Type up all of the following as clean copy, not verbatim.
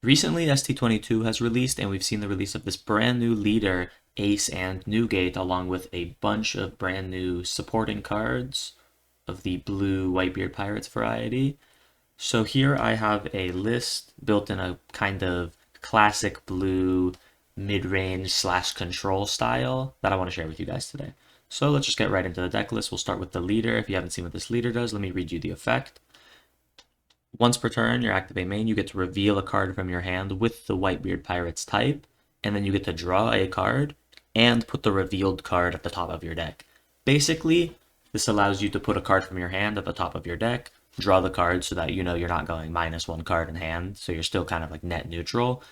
Recently, ST22 has released, and we've seen the release of this brand new leader, Ace and Newgate, along with a bunch of brand new supporting cards of the blue Whitebeard Pirates variety. So here I have a list built in a kind of classic blue mid-range slash control style that I want to share with you guys today. So let's just get right into the deck list. We'll start with the leader. If you haven't seen what this leader does, let me read you the effect. Once per turn, your activate main, you get to reveal a card from your hand with the Whitebeard Pirates type, and then you get to draw a card and put the revealed card at the top of your deck. Basically, this allows you to put a card from your hand at the top of your deck, draw the card so that you know you're not going -1 card in hand, so you're still kind of like net neutral.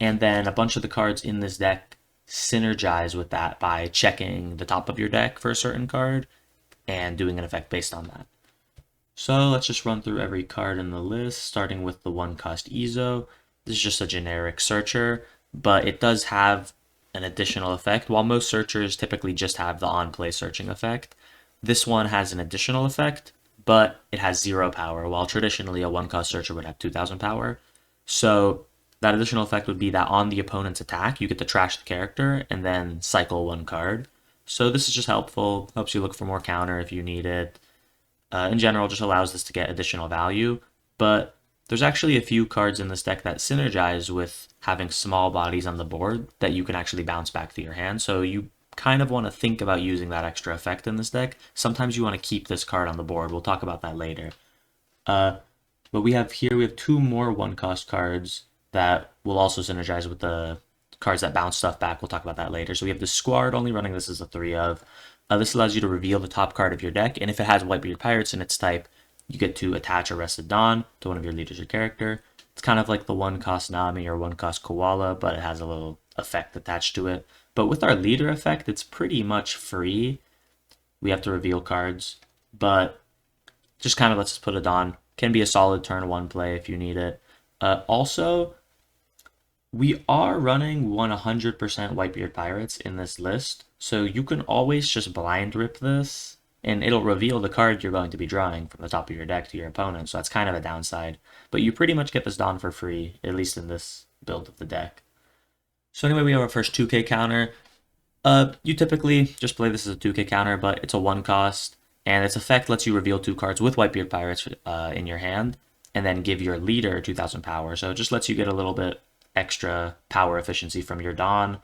And then a bunch of the cards in this deck synergize with that by checking the top of your deck for a certain card and doing an effect based on that. So let's just run through every card in the list, starting with the 1-cost Ezo. This is just a generic searcher, but it does have an additional effect. While most searchers typically just have the on-play searching effect, this one has an additional effect, but it has 0 power, while traditionally a 1-cost searcher would have 2,000 power. So that additional effect would be that on the opponent's attack, you get to trash the character and then cycle 1 card. So this is just helpful, helps you look for more counter if you need it. In general, just allows this to get additional value, but there's actually a few cards in this deck that synergize with having small bodies on the board that you can actually bounce back to your hand. So you kind of want to think about using that extra effect in this deck. Sometimes you want to keep this card on the board. We'll talk about that later. But we have 2 more 1-cost cards that will also synergize with the cards that bounce stuff back. We'll talk about that later. So we have the Squad, only running this as a 3 of. This allows you to reveal the top card of your deck, and if it has Whitebeard Pirates in its type, you get to attach Arrested Dawn to one of your leaders or character. It's kind of like the 1-cost Nami or 1-cost Koala, but it has a little effect attached to it. But with our leader effect, it's pretty much free. We have to reveal cards, but just kind of lets us put it on. Can be a solid turn 1 play if you need it. Also, we are running 100% Whitebeard Pirates in this list, so you can always just blind rip this, and it'll reveal the card you're going to be drawing from the top of your deck to your opponent, so that's kind of a downside. But you pretty much get this Dawn for free, at least in this build of the deck. So anyway, we have our first 2k counter. You typically just play this as a 2k counter, but it's a 1-cost, and its effect lets you reveal 2 cards with Whitebeard Pirates in your hand, and then give your leader 2,000 power, so it just lets you get a little bit extra power efficiency from your Dawn.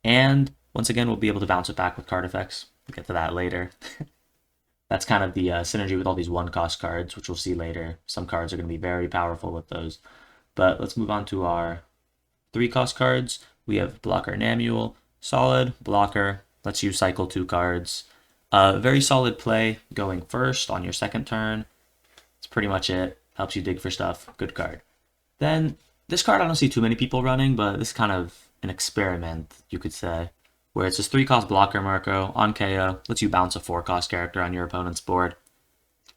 And once again, we'll be able to bounce it back with card effects. We'll get to that later. That's kind of the synergy with all these 1-cost cards, which we'll see later. Some cards are going to be very powerful with those. But let's move on to our 3-cost cards. We have Blocker Namuel, solid blocker, lets you cycle 2 cards. Very solid play going first on your second turn. That's pretty much it. Helps you dig for stuff. Good card. Then this card I don't see too many people running, but this is kind of an experiment, you could say, where it's this 3-cost blocker Marco on KO, lets you bounce a 4-cost character on your opponent's board.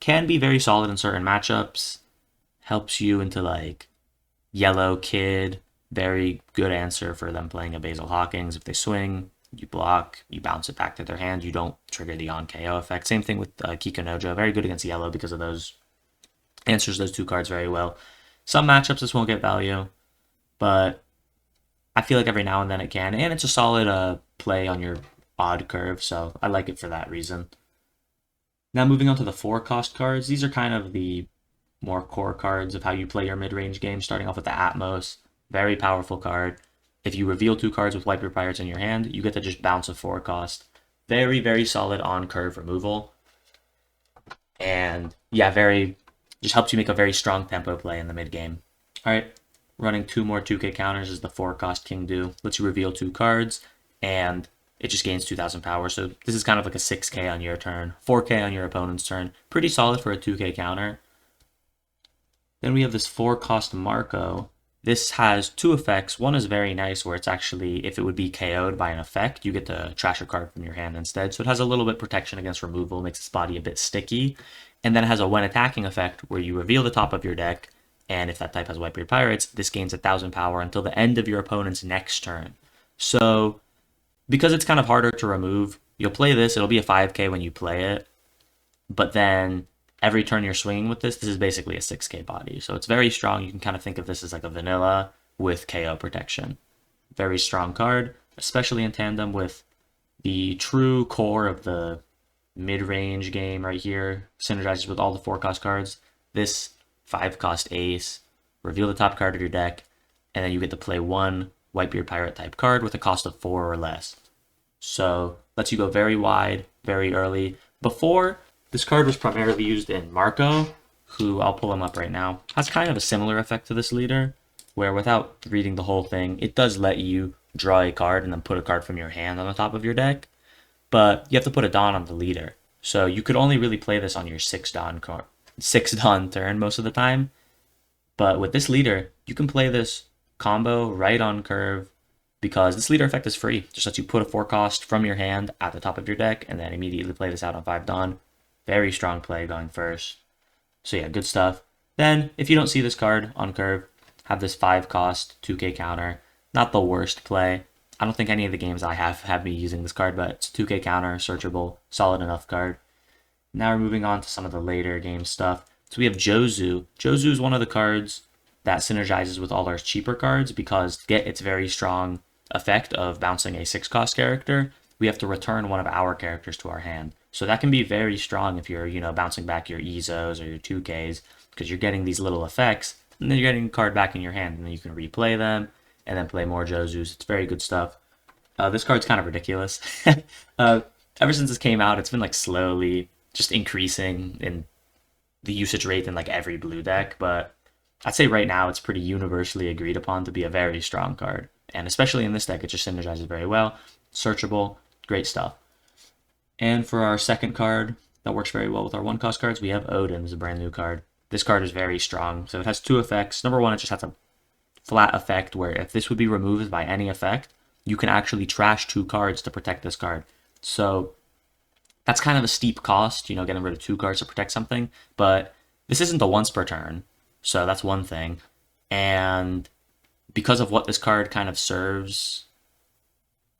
Can be very solid in certain matchups, helps you into like Yellow Kid, very good answer for them playing a Basil Hawkins. If they swing, you block, you bounce it back to their hand, you don't trigger the on KO effect. Same thing with Kikunojo, very good against Yellow because of those, answers those 2 cards very well. Some matchups this won't get value, but I feel like every now and then it can, and it's a solid play on your odd curve, so I like it for that reason. Now moving on to the 4-cost cards, these are kind of the more core cards of how you play your mid-range game, starting off with the Atmos, very powerful card. If you reveal 2 cards with Whitebeard Pirates in your hand, you get to just bounce a 4-cost. Very, very solid on-curve removal, and yeah, just helps you make a very strong tempo play in the mid-game. Alright, running 2 more 2k counters is the 4-cost King Do. Lets you reveal 2 cards, and it just gains 2,000 power. So this is kind of like a 6k on your turn, 4k on your opponent's turn. Pretty solid for a 2k counter. Then we have this 4-cost Marco. This has 2 effects. One is very nice, where it's actually, if it would be KO'd by an effect, you get to trash a card from your hand instead. So it has a little bit protection against removal, makes its body a bit sticky. And then it has a when attacking effect, where you reveal the top of your deck, and if that type has Whitebeard Pirates, this gains 1,000 power until the end of your opponent's next turn. So because it's kind of harder to remove, you'll play this, it'll be a 5k when you play it, but then every turn you're swinging with this is basically a 6k body. So it's very strong. You can kind of think of this as like a vanilla with KO protection. Very strong card, especially in tandem with the true core of the mid-range game right here. Synergizes with all the 4-cost cards. This 5-cost Ace, reveal the top card of your deck, and then you get to play one Whitebeard Pirate type card with a cost of 4 or less. So lets you go very wide, very early. Before, this card was primarily used in Marco, who I'll pull him up right now. Has kind of a similar effect to this leader, where without reading the whole thing, it does let you draw a card and then put a card from your hand on the top of your deck. But you have to put a Dawn on the leader. So you could only really play this on your 6 Dawn turn most of the time. But with this leader, you can play this combo right on curve because this leader effect is free. Just lets you put a 4-cost from your hand at the top of your deck and then immediately play this out on 5 Dawn. Very strong play going first. So yeah, good stuff. Then, if you don't see this card on curve, have this 5-cost 2k counter. Not the worst play. I don't think any of the games I have me using this card, but it's 2k counter, searchable, solid enough card. Now we're moving on to some of the later game stuff. So we have Jozu. Jozu is one of the cards that synergizes with all our cheaper cards because to get its very strong effect of bouncing a 6-cost character, we have to return one of our characters to our hand. So that can be very strong if you're, bouncing back your Ezos or your 2Ks because you're getting these little effects and then you're getting a card back in your hand and then you can replay them and then play more Jozus. It's very good stuff. This card's kind of ridiculous. Ever since this came out, it's been like slowly just increasing in the usage rate in like every blue deck, but I'd say right now it's pretty universally agreed upon to be a very strong card. And especially in this deck, it just synergizes very well. Searchable, great stuff. And for our second card that works very well with our 1-cost cards, we have Odin as a brand new card. This card is very strong. So it has 2 effects. Number 1, it just has a flat effect where if this would be removed by any effect, you can actually trash 2 cards to protect this card. So that's kind of a steep cost, getting rid of 2 cards to protect something. But this isn't a once per turn. So that's one thing. And because of what this card kind of serves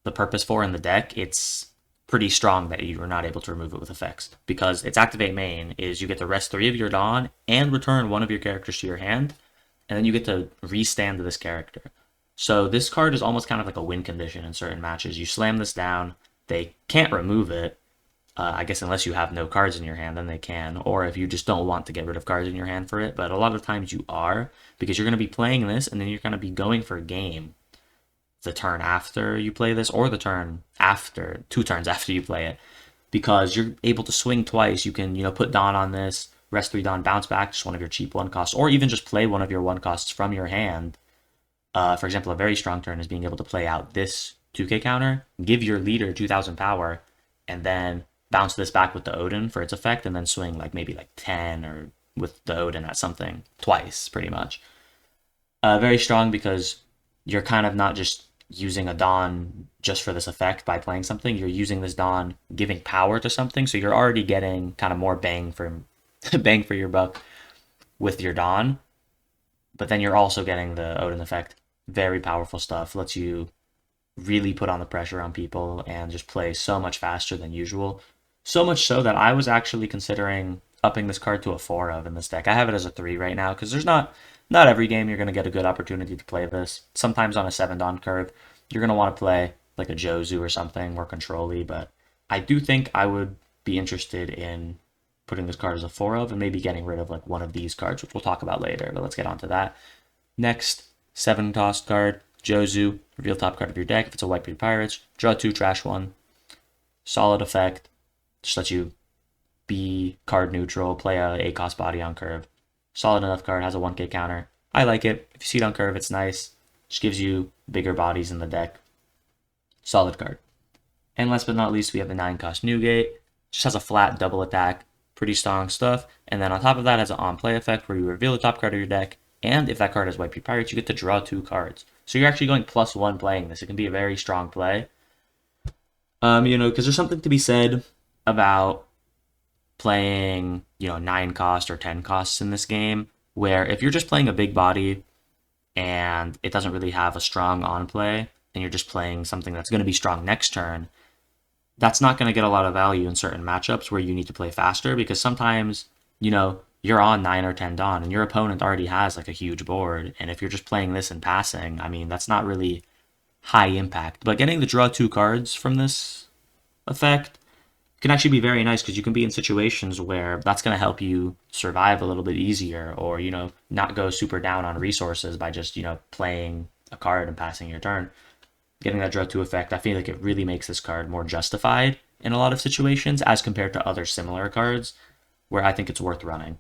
the purpose for in the deck, it's pretty strong that you are not able to remove it with effects. Because its activate main is you get to rest 3 of your Dawn and return one of your characters to your hand. And then you get to restand this character. So this card is almost kind of like a win condition in certain matches. You slam this down, they can't remove it. I guess unless you have no cards in your hand, then they can. Or if you just don't want to get rid of cards in your hand for it. But a lot of times you are, because you're going to be playing this, and then you're going to be going for a game the turn after you play this, or the turn after, 2 turns after you play it. Because you're able to swing twice. You can, put Dawn on this, rest 3 Dawn, bounce back, just one of your cheap 1-costs, or even just play one of your 1-costs from your hand. For example, a very strong turn is being able to play out this 2k counter, give your leader 2000 power, and then bounce this back with the Odin for its effect, and then swing maybe 10 or with the Odin at something twice, pretty much. Very strong because you're kind of not just using a Dawn just for this effect by playing something. You're using this Dawn giving power to something, so you're already getting kind of more bang for your buck with your Dawn. But then you're also getting the Odin effect. Very powerful stuff. Lets you really put on the pressure on people and just play so much faster than usual. So much so that I was actually considering upping this card to a 4 of in this deck. I have it as a 3 right now because there's not every game you're going to get a good opportunity to play this. Sometimes on a 7 Dawn curve, you're going to want to play like a Jozu or something more control-y, but I do think I would be interested in putting this card as a 4 of and maybe getting rid of one of these cards, which we'll talk about later, but let's get on to that. Next, 7-cost card, Jozu, reveal top card of your deck. If it's a Whitebeard Pirates, draw 2, trash 1. Solid effect. Just lets you be card neutral, play a 8-cost body on curve. Solid enough card, has a 1k counter. I like it. If you see it on curve, it's nice. Just gives you bigger bodies in the deck. Solid card. And last but not least, we have the 9-cost Newgate. Just has a flat double attack. Pretty strong stuff. And then on top of that, has an on-play effect where you reveal the top card of your deck. And if that card is Whitebeard Pirates, you get to draw 2 cards. So you're actually going +1 playing this. It can be a very strong play. Because there's something to be said about playing, 9-cost or 10-costs in this game, where if you're just playing a big body and it doesn't really have a strong on-play, and you're just playing something that's going to be strong next turn, that's not going to get a lot of value in certain matchups where you need to play faster, because sometimes, you're on 9 or 10 Dawn, and your opponent already has like a huge board. And if you're just playing this and passing, I mean, that's not really high impact. But getting to draw 2 cards from this effect can actually be very nice because you can be in situations where that's going to help you survive a little bit easier, or, you know, not go super down on resources by just, you know, playing a card and passing your turn. Getting that draw 2 effect, I feel like it really makes this card more justified in a lot of situations as compared to other similar cards where I think it's worth running.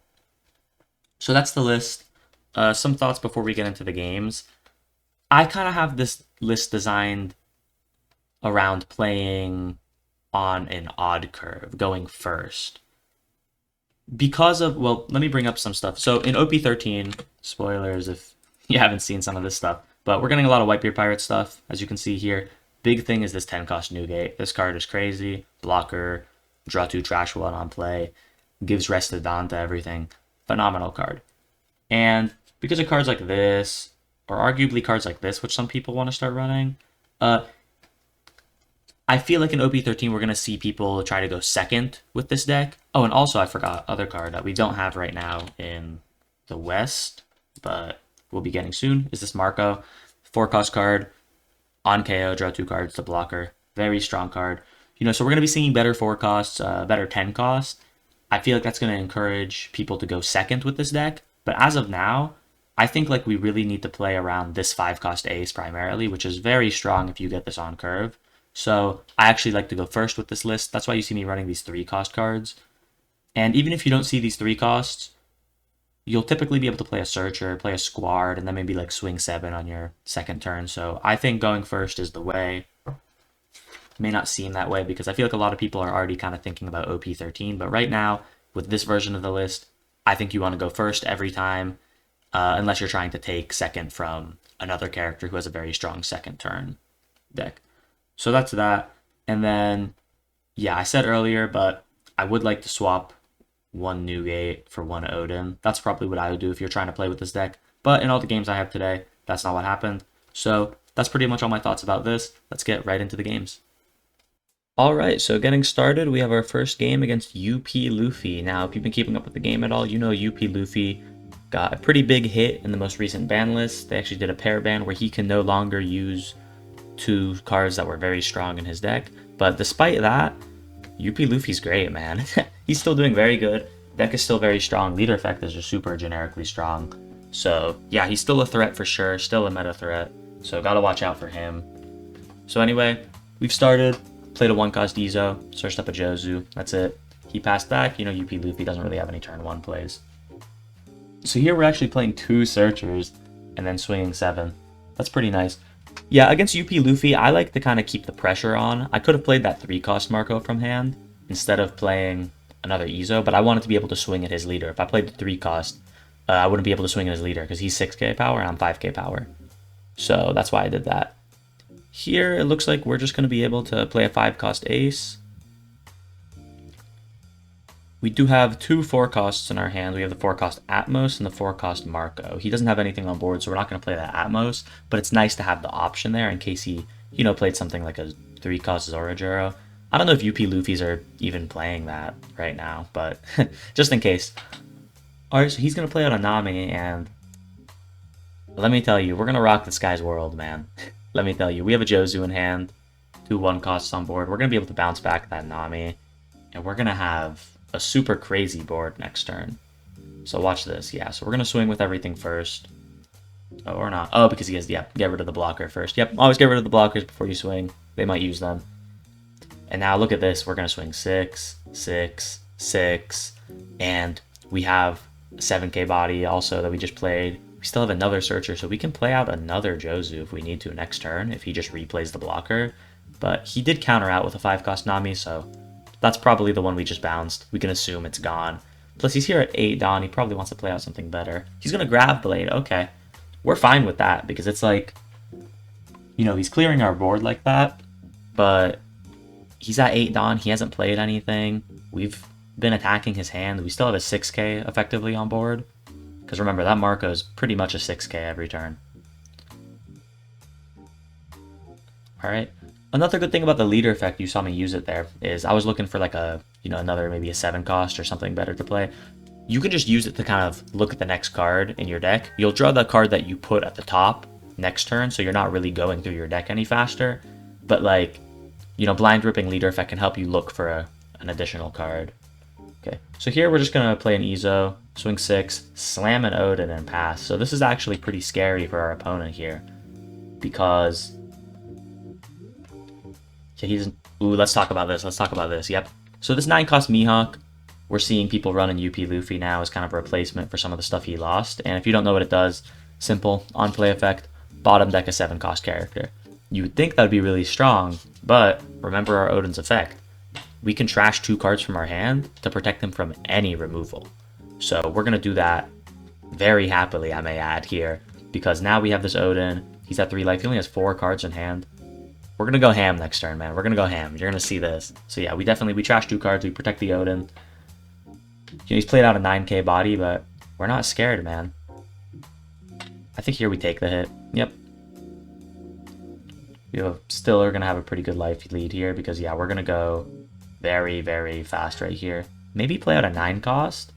So that's the list. Some thoughts before we get into the games. I kind of have this list designed around playing on an odd curve, going first. Because of, well, let me bring up some stuff. So in OP13, spoilers if you haven't seen some of this stuff, but we're getting a lot of Whitebeard Pirate stuff, as you can see here. Big thing is this 10-cost Newgate. This card is crazy. Blocker, draw 2 trash 1 on play, gives rest to Dawn to everything. Phenomenal card. And because of cards like this, or arguably cards like this, which some people want to start running, I feel like in OP13 we're going to see people try to go second with this deck. Oh, and also I forgot other card that we don't have right now in the West, but we'll be getting soon, is this Marco. 4-cost card, on KO, draw 2 cards to blocker. Very strong card. You know, so we're going to be seeing better 4 costs, better 10 costs. I feel like that's going to encourage people to go second with this deck. But as of now, I think like we really need to play around this 5-cost Ace primarily, which is very strong if you get this on curve. So I actually like to go first with this list. That's why you see me running these 3-cost cards. And even if you don't see these 3 costs, you'll typically be able to play a Searcher, play a Squard, and then maybe like swing 7 on your second turn. So I think going first is the way. It may not seem that way because I feel like a lot of people are already kind of thinking about OP13. But right now, with this version of the list, I think you want to go first every time, unless you're trying to take second from another character who has a very strong second turn deck. So that's that. And then, yeah, I said earlier, but I would like to swap 1 Newgate for 1 Odin. That's probably what I would do if you're trying to play with this deck. But in all the games I have today, that's not what happened. So that's pretty much all my thoughts about this. Let's get right into the games. Alright, so getting started, we have our first game against UP Luffy. Now, if you've been keeping up with the game at all, you know UP Luffy got a pretty big hit in the most recent ban list. They actually did a pair ban where he can no longer use 2 cards that were very strong in his deck. But despite that, UP Luffy's great, man. He's still doing very good. Deck is still very strong. Leader effect is just super generically strong. So, yeah, he's still a threat for sure. Still a meta threat. So, gotta watch out for him. So anyway, we've started. Played a 1-cost Ezo, searched up a Jozu, that's it. He passed back, you know UP Luffy doesn't really have any turn 1 plays. So here we're actually playing 2 Searchers, and then swinging 7. That's pretty nice. Yeah, against UP Luffy, I like to kind of keep the pressure on. I could have played that 3-cost Marco from hand, instead of playing another Ezo, but I wanted to be able to swing at his leader. If I played the 3-cost, I wouldn't be able to swing at his leader, because he's 6k power and I'm 5k power. So that's why I did that. Here, it looks like we're just going to be able to play a 5-cost Ace. We do have 2 4-costs in our hand. We have the 4-cost Atmos and the 4-cost Marco. He doesn't have anything on board, so we're not going to play that Atmos, but it's nice to have the option there in case he, you know, played something like a 3-cost Zorajero. I don't know if UP Luffy's are even playing that right now, but just in case. Alright, so he's going to play out a Nami, and let me tell you, we're going to rock this guy's world, man. Let me tell you, we have a Jozu in hand, 2 1-costs on board. We're going to be able to bounce back that Nami, and we're going to have a super crazy board next turn. So watch this, yeah. So we're going to swing with everything first. Oh, or not. Oh, because he has, yeah, get rid of the blocker first. Yep, always get rid of the blockers before you swing. They might use them. And now look at this. We're going to swing 6, 6, 6, and we have a 7k body also that we just played. We still have another Searcher, so we can play out another Jozu if we need to next turn, if he just replays the blocker. But he did counter out with a 5-cost Nami, so that's probably the one we just bounced. We can assume it's gone. Plus, he's here at 8 Dawn. He probably wants to play out something better. He's going to grab Blade. Okay. We're fine with that, because it's like, you know, he's clearing our board like that, but he's at 8 Dawn. He hasn't played anything. We've been attacking his hand. We still have a 6k effectively on board. Because remember, that Marco is pretty much a 6k every turn. Alright. Another good thing about the leader effect, you saw me use it there, is I was looking for like a, you know, another maybe a 7-cost or something better to play. you can just use it to kind of look at the next card in your deck. You'll draw the card that you put at the top next turn, so you're not really going through your deck any faster. But like, you know, Blind Ripping Leader Effect can help you look for an additional card. Okay, so here we're just gonna play an Ezo, swing 6, slam an Odin, and pass. So this is actually pretty scary for our opponent here, because he's... Ooh, let's talk about this. Let's talk about this. Yep. So this 9-cost Mihawk, we're seeing people run in UP Luffy now as kind of a replacement for some of the stuff he lost. And if you don't know what it does, simple, on play effect, bottom deck a 7-cost character. You would think that would be really strong, but remember our Odin's effect. We can trash 2 cards from our hand to protect them from any removal. So we're going to do that very happily, I may add here, because now we have this Odin. He's at 3 life. He only has 4 cards in hand. We're going to go ham next turn, man. We're going to go ham. You're going to see this. So yeah, we trash 2 cards. We protect the Odin. You know, he's played out a 9k body, but we're not scared, man. I think here we take the hit. Yep. We still are going to have a pretty good life lead here because, yeah, we're going to go very, very fast right here. Maybe play out a 9 cost?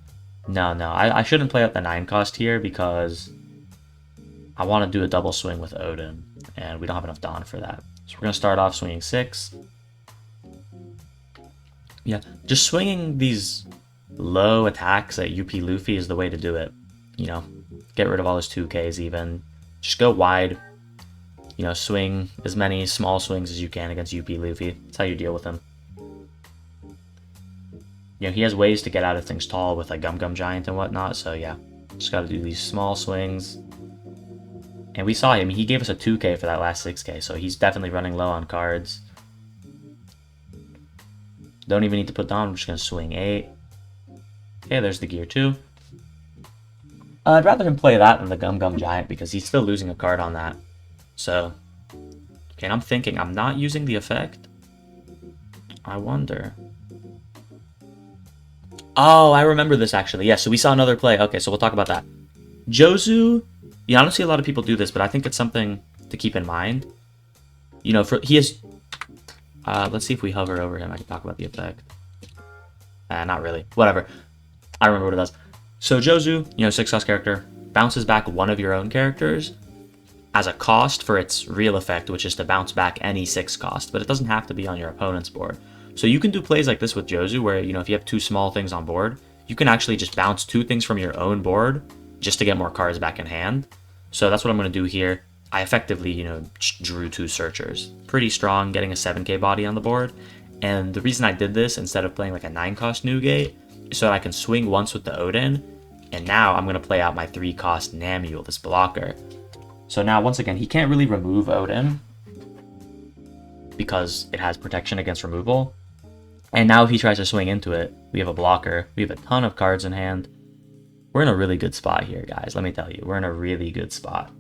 No, I shouldn't play out the 9 cost here because I want to do a double swing with Odin, and we don't have enough Dawn for that. So we're going to start off swinging 6. Yeah, just swinging these low attacks at UP Luffy is the way to do it. You know, get rid of all those 2Ks even. Just go wide. You know, swing as many small swings as you can against UP Luffy. That's how you deal with him. You know, he has ways to get out of things tall with like Gum Giant and whatnot, so yeah. Just gotta do these small swings. And we saw him, he gave us a 2k for that last 6k, so he's definitely running low on cards. Don't even need to put down, I'm just gonna swing 8. Okay, there's the gear 2. I'd rather him play that than the Gum Giant because he's still losing a card on that. So, okay, and I'm thinking I'm not using the effect. I wonder. Oh, I remember this actually. Yeah, so we saw another play. Okay, so we'll talk about that. Jozu, yeah, I don't see a lot of people do this, but I think it's something to keep in mind. You know, he is... let's see if we hover over him. I can talk about the effect. Not really. Whatever. I remember what it does. So Jozu, you know, 6-cost character, bounces back one of your own characters as a cost for its real effect, which is to bounce back any 6 cost, but it doesn't have to be on your opponent's board. So you can do plays like this with Jozu, where, you know, if you have 2 small things on board, you can actually just bounce 2 things from your own board just to get more cards back in hand. So that's what I'm going to do here. I effectively, you know, drew 2 searchers. Pretty strong, getting a 7k body on the board. And the reason I did this instead of playing like a 9-cost Newgate is so that I can swing once with the Odin, and now I'm going to play out my 3-cost Namule, this blocker. So now, once again, he can't really remove Odin because it has protection against removal. And now if he tries to swing into it, we have a blocker. We have a ton of cards in hand. We're in a really good spot here, guys. Let me tell you, we're in a really good spot.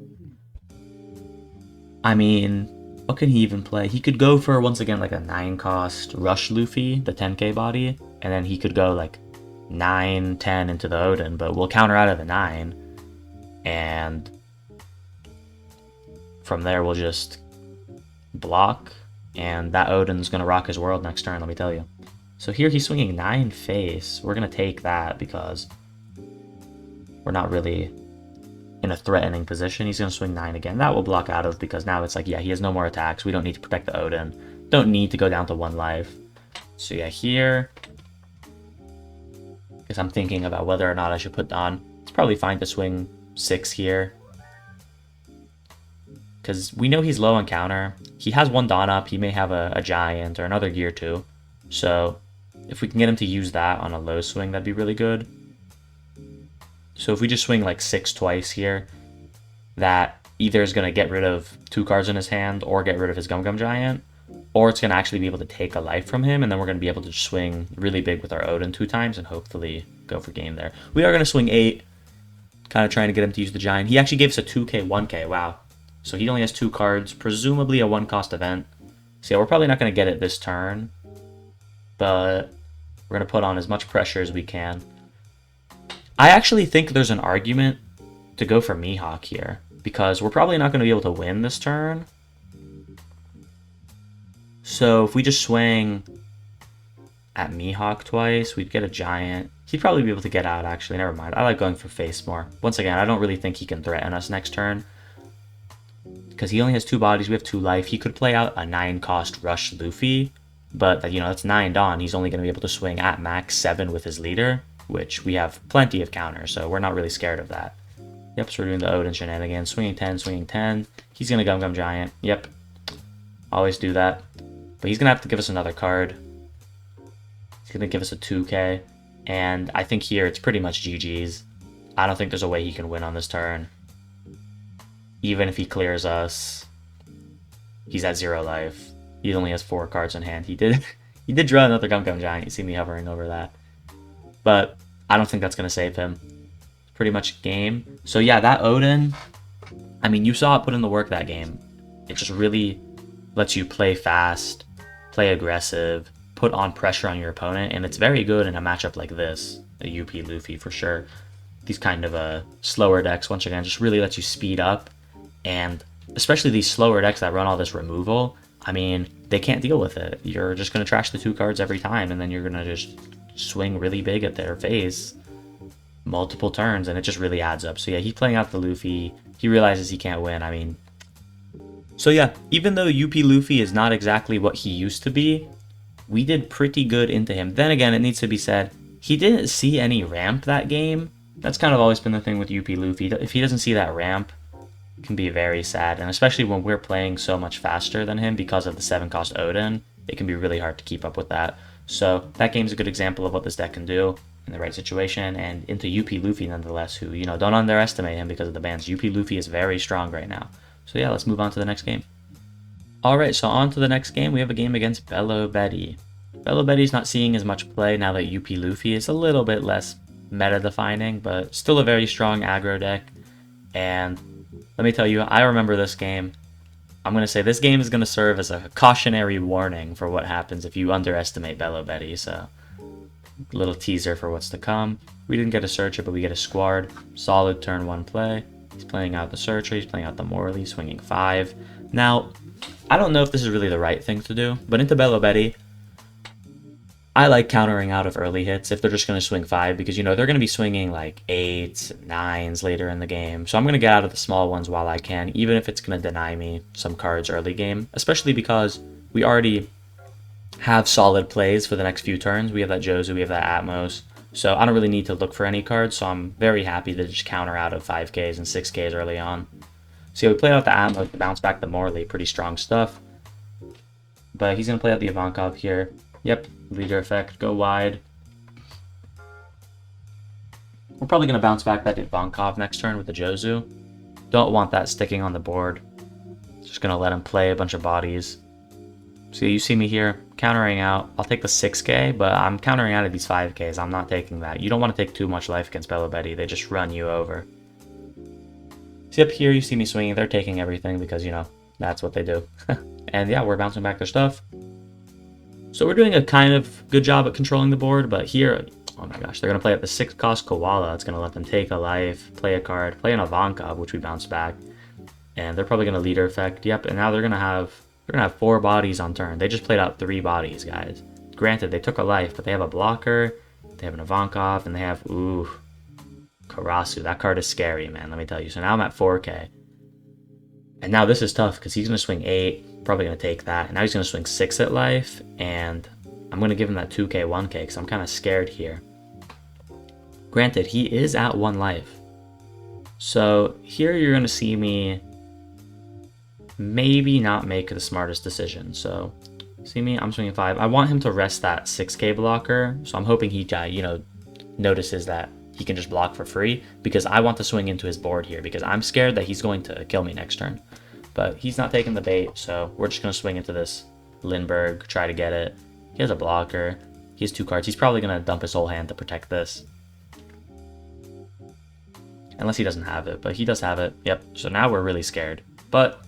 I mean, what can he even play? He could go for, once again, like a 9-cost Rush Luffy, the 10k body, and then he could go like 9, 10 into the Odin, but we'll counter out of the 9, and from there we'll just block, and that Odin's gonna rock his world next turn, let me tell you. So here he's swinging 9 face. We're gonna take that because we're not really in a threatening position. He's gonna swing 9 again. That will block out of because now it's like, yeah, he has no more attacks. We don't need to protect the Odin. Don't need to go down to 1 life. So yeah, here, because I'm thinking about whether or not I should put Dawn. It's probably fine to swing 6 here, because we know he's low on counter. He has 1 Dawn up. He may have a Giant or another Gear 2. So if we can get him to use that on a low swing, that'd be really good. So if we just swing like 6 twice here, that either is going to get rid of 2 cards in his hand or get rid of his Gum Giant, or it's going to actually be able to take a life from him, and then we're going to be able to swing really big with our Odin 2 times and hopefully go for game there. We are going to swing 8, kind of trying to get him to use the Giant. He actually gave us a 2k, 1k, wow. So he only has 2 cards, presumably a 1-cost event. So yeah, we're probably not going to get it this turn, but we're going to put on as much pressure as we can. I actually think there's an argument to go for Mihawk here, because we're probably not going to be able to win this turn. So if we just swing at Mihawk twice, we'd get a Giant. He'd probably be able to get out, actually. Never mind. I like going for face more. Once again, I don't really think he can threaten us next turn. Because he only has 2 bodies. We have 2 life. He could play out a 9-cost Rush Luffy. But, you know, that's 9 Dawn. He's only going to be able to swing at max 7 with his leader. Which we have plenty of counters. So we're not really scared of that. Yep, so we're doing the Odin shenanigans. Swinging 10, swinging 10. He's going to Gum Gum Giant. Yep. Always do that. But he's going to have to give us another card. He's going to give us a 2k. And I think here it's pretty much GG's. I don't think there's a way he can win on this turn. Even if he clears us, he's at 0 life. He only has 4 cards in hand. He did draw another Gum Gum Giant. You see me hovering over that. But I don't think that's going to save him. Pretty much game. So yeah, that Odin, I mean, you saw it put in the work that game. It just really lets you play fast, play aggressive, put on pressure on your opponent, and it's very good in a matchup like this, a UP Luffy for sure. These kind of slower decks, once again, just really lets you speed up, and especially these slower decks that run all this removal, I mean, they can't deal with it. You're just going to trash the 2 cards every time, and then you're going to just swing really big at their face multiple turns, and it just really adds up. So yeah, he's playing out the Luffy. He realizes he can't win. I mean, so yeah, even though UP Luffy is not exactly what he used to be, we did pretty good into him. Then again, it needs to be said, he didn't see any ramp that game. That's kind of always been the thing with UP Luffy. If he doesn't see that ramp, it can be very sad. And especially when we're playing so much faster than him because of the 7-cost Odin, it can be really hard to keep up with that. So that game's a good example of what this deck can do in the right situation, and into UP Luffy nonetheless, who, you know, don't underestimate him because of the bans. UP Luffy is very strong right now. So yeah, let's move on to the next game. Alright, so on to the next game. We have a game against Belo Betty. Belo Betty's not seeing as much play now that UP Luffy is a little bit less meta-defining, but still a very strong aggro deck. And let me tell you, I remember this game. I'm going to say this game is going to serve as a cautionary warning for what happens if you underestimate Belo Betty. So, little teaser for what's to come. We didn't get a Searcher, but we get a Squad. Solid turn 1 play. He's playing out the Searcher, he's playing out the Morley, swinging 5. Now, I don't know if this is really the right thing to do, but into Belo Betty, I like countering out of early hits if they're just going to swing 5, because, you know, they're going to be swinging like 8s, 9s later in the game. So I'm going to get out of the small ones while I can, even if it's going to deny me some cards early game, especially because we already have solid plays for the next few turns. We have that Jozu, we have that Atmos, so I don't really need to look for any cards, so I'm very happy to just counter out of 5Ks and 6Ks early on. So yeah, we played out the Atmos to bounce back the Morley, pretty strong stuff. But he's going to play out the Ivankov here. Yep, leader effect, go wide. We're probably going to bounce back that Ivankov next turn with the Jozu. Don't want that sticking on the board. Just going to let him play a bunch of bodies. So you see me here, countering out. I'll take the 6K, but I'm countering out of these 5Ks. I'm not taking that. You don't want to take too much life against Belo Betty. They just run you over. See up here, you see me swinging. They're taking everything because, you know, that's what they do. And yeah, we're bouncing back their stuff. So we're doing a kind of good job at controlling the board, but here, oh my gosh, they're going to play at the 6-cost Koala. It's going to let them take a life, play a card, play an Ivankov, which we bounce back. And they're probably going to leader effect. Yep, and now they're going to have 4 bodies on turn. They just played out 3 bodies, guys. Granted, they took a life, but they have a blocker, they have an Ivankov, and they have, ooh, Karasu. That card is scary, man, let me tell you. So now I'm at 4K. And now this is tough, because he's going to swing 8, probably going to take that. And now he's going to swing 6 at life, and I'm going to give him that 2K, 1K, because I'm kind of scared here. Granted, he is at 1 life. So here you're going to see me maybe not make the smartest decision. So see me, I'm swinging 5. I want him to rest that 6K blocker, so I'm hoping he you know, notices that he can just block for free, because I want to swing into his board here, because I'm scared that he's going to kill me next turn. But he's not taking the bait, so we're just going to swing into this Lindbergh, try to get it. He has a blocker, he has 2 cards. He's probably going to dump his whole hand to protect this, unless he doesn't have it, but he does have it. Yep, so now we're really scared. But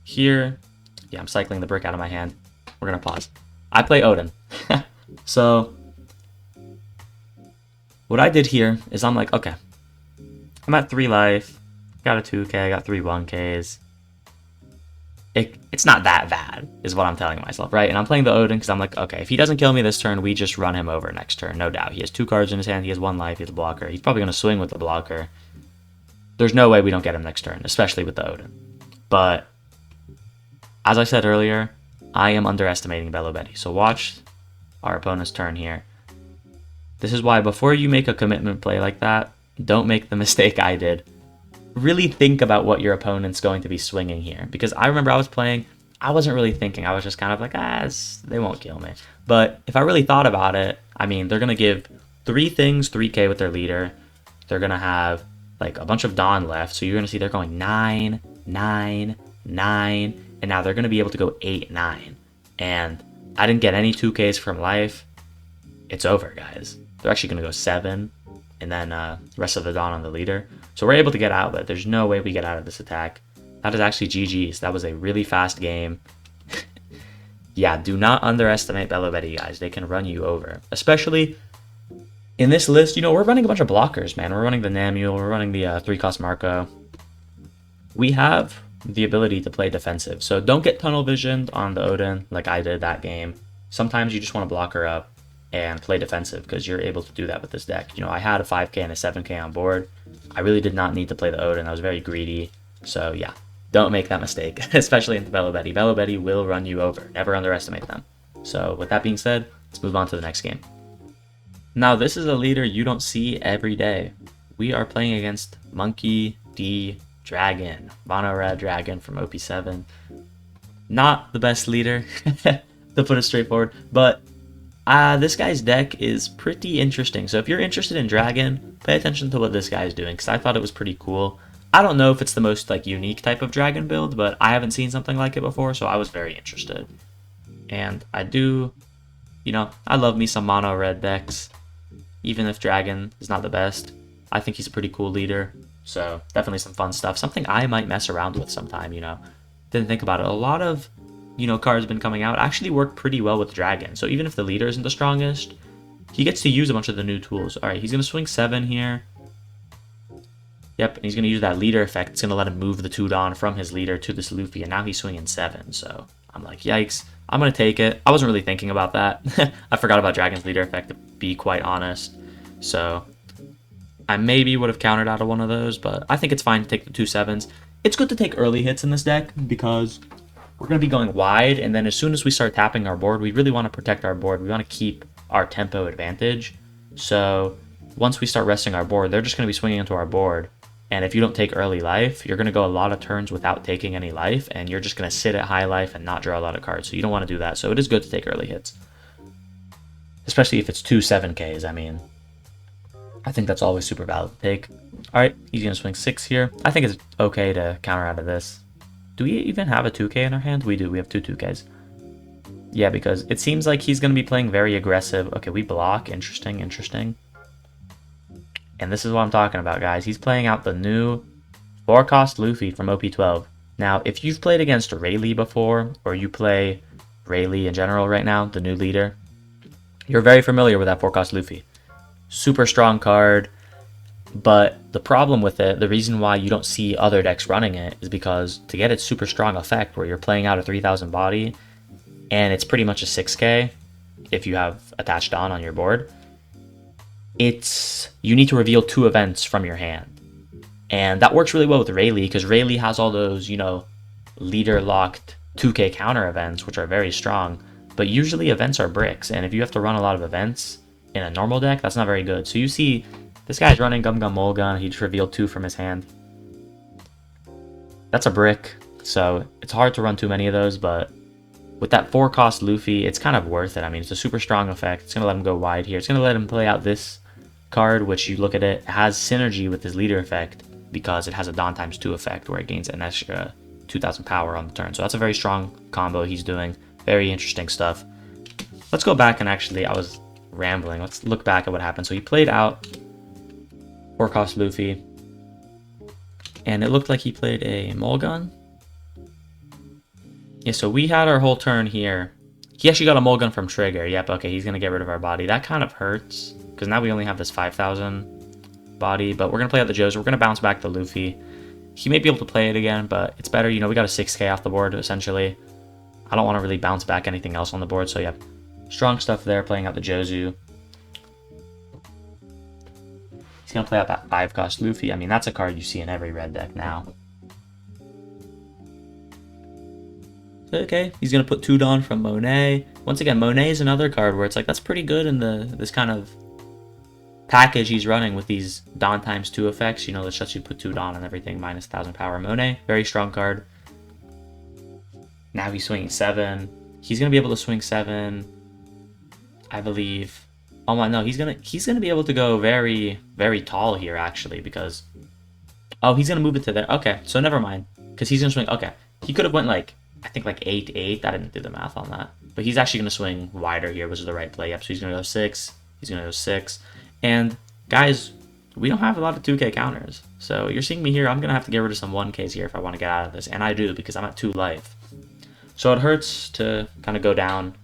here, yeah, I'm cycling the brick out of my hand. We're gonna pause. I play Odin. So what I did here is I'm like, okay, I'm at 3 life, got a 2K, I got 3 1Ks. it's not that bad, is what I'm telling myself, right? And I'm playing the Odin because I'm like, okay, if he doesn't kill me this turn, we just run him over next turn, no doubt. He has 2 cards in his hand, he has 1 life, he has a blocker. He's probably going to swing with the blocker. There's no way we don't get him next turn, especially with the Odin. But, as I said earlier, I am underestimating Belo Betty. So watch our opponent's turn here. This is why before you make a commitment play like that, don't make the mistake I did. Really think about what your opponent's going to be swinging here. Because I remember I was playing, I wasn't really thinking. I was just kind of like, they won't kill me. But if I really thought about it, I mean, they're going to give 3 things 3k with their leader. They're going to have like a bunch of Dawn left. So you're going to see they're going 9, 9, 9. And now they're going to be able to go 8, 9. And I didn't get any 2ks from life. It's over, guys. They're actually going to go 7. And then the rest of the Dawn on the leader. So we're able to get out of it. There's no way we get out of this attack. That is actually GG's. That was a really fast game. Yeah, do not underestimate Belo Betty, guys. They can run you over. Especially in this list, you know, we're running a bunch of blockers, man. We're running the Namule. We're running the 3-cost Marco. We have the ability to play defensive. So don't get tunnel visioned on the Odin like I did that game. Sometimes you just want to block her up and play defensive because you're able to do that with this deck. You know, I had a 5k and a 7k on board. I really did not need to play the Odin. I was very greedy. So yeah, don't make that mistake, especially into Belo Betty. Belo Betty will run you over. Never underestimate them. So with that being said, let's move on to the next game. Now this is a leader you don't see every day. We are playing against Monkey D Dragon, Mono Red Dragon from OP7. Not the best leader, to put it straightforward, but this guy's deck is pretty interesting. So if you're interested in Dragon, pay attention to what this guy is doing, because I thought it was pretty cool. I don't know if it's the most like unique type of Dragon build, but I haven't seen something like it before, so I was very interested. And I do, you know, I love me some mono red decks, even if Dragon is not the best. I think he's a pretty cool leader, so definitely some fun stuff. Something I might mess around with sometime, you know. Didn't think about it. A lot of, you know, cards been coming out actually work pretty well with Dragon. So even if the leader isn't the strongest, he gets to use a bunch of the new tools. All right, he's going to swing 7 here. Yep, and he's going to use that leader effect. It's going to let him move the 2 Dawn from his leader to this Luffy, and now he's swinging 7. So I'm like, yikes. I'm going to take it. I wasn't really thinking about that. I forgot about Dragon's leader effect, to be quite honest. So I maybe would have countered out of one of those, but I think it's fine to take the 2 7s. It's good to take early hits in this deck because we're going to be going wide, and then as soon as we start tapping our board, we really want to protect our board. We want to keep our tempo advantage. So once we start resting our board, they're just going to be swinging into our board. And if you don't take early life, you're going to go a lot of turns without taking any life, and you're just going to sit at high life and not draw a lot of cards. So you don't want to do that. So it is good to take early hits, especially if it's 2 7Ks. I mean, I think that's always super valid to take. All right, he's going to swing 6 here. I think it's okay to counter out of this. Do we even have a 2k in our hand? We do. We have 2 2ks. Yeah, because it seems like he's going to be playing very aggressive. Okay, we block. Interesting, interesting. And this is what I'm talking about, guys. He's playing out the new 4-cost Luffy from OP12. Now, if you've played against Rayleigh before, or you play Rayleigh in general right now, the new leader, you're very familiar with that 4-cost Luffy. Super strong card, but the problem with it, the reason why you don't see other decks running it, is because to get its super strong effect, where you're playing out a 3000 body, and it's pretty much a 6k if you have attached on your board, you need to reveal 2 events from your hand. And that works really well with Rayleigh, because Rayleigh has all those, you know, leader locked 2k counter events, which are very strong, but usually events are bricks, and if you have to run a lot of events in a normal deck, that's not very good. So you see this guy's running Gum Gum Mulligan. He just revealed 2 from his hand. That's a brick, so it's hard to run too many of those, but with that 4-cost Luffy, it's kind of worth it. I mean, it's a super strong effect. It's going to let him go wide here. It's going to let him play out this card, which you look at it, has synergy with his leader effect because it has a Dawn times 2 effect where it gains an extra 2000 power on the turn. So that's a very strong combo he's doing. Very interesting stuff. Let's go back and actually, I was rambling. Let's look back at what happened. So he played out 4-cost Luffy, and it looked like he played a Mulligan. Yeah, so we had our whole turn here. He actually got a Mulligan from Trigger. Yep, okay, he's going to get rid of our body. That kind of hurts, because now we only have this 5000 body, but we're going to play out the Joes. We're going to bounce back to Luffy, He may be able to play it again, but it's better. You know, we got a 6k off the board, essentially. I don't want to really bounce back anything else on the board, so yeah. Strong stuff there, playing out the Jozu. He's going to play out that 5-cost Luffy. I mean, that's a card you see in every red deck now. Okay, he's going to put 2 Dawn from Monet. Once again, Monet is another card where it's like, that's pretty good in this kind of package he's running with these Dawn times 2 effects. You know, that lets you put 2 Dawn and everything, minus 1000 power. Monet, very strong card. Now he's swinging 7. He's going to be able to swing 7, I believe. Oh my, no, he's gonna be able to go very, very tall here, actually, because... Oh, he's going to move it to there. Okay, so never mind. Because he's going to swing... Okay, he could have went, like, I think, like, 8-8. I didn't do the math on that. But he's actually going to swing wider here, which is the right play. Yep, so he's going to go 6. He's going to go 6. And, guys, we don't have a lot of 2k counters. So, you're seeing me here. I'm going to have to get rid of some 1ks here if I want to get out of this. And I do, because I'm at 2 life. So, it hurts to kind of go down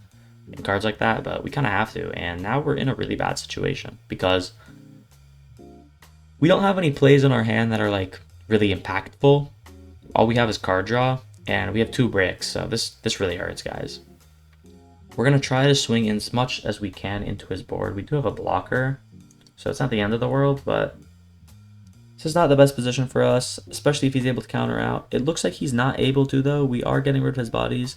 in cards like that, but we kind of have to. And now we're in a really bad situation because we don't have any plays in our hand that are like really impactful. All we have is card draw, and we have 2 bricks, so this really hurts, guys. We're gonna try to swing in as much as we can into his board. We do have a blocker, so it's not the end of the world, but this is not the best position for us, especially if he's able to counter out. It looks like he's not able to, though. We are getting rid of his bodies.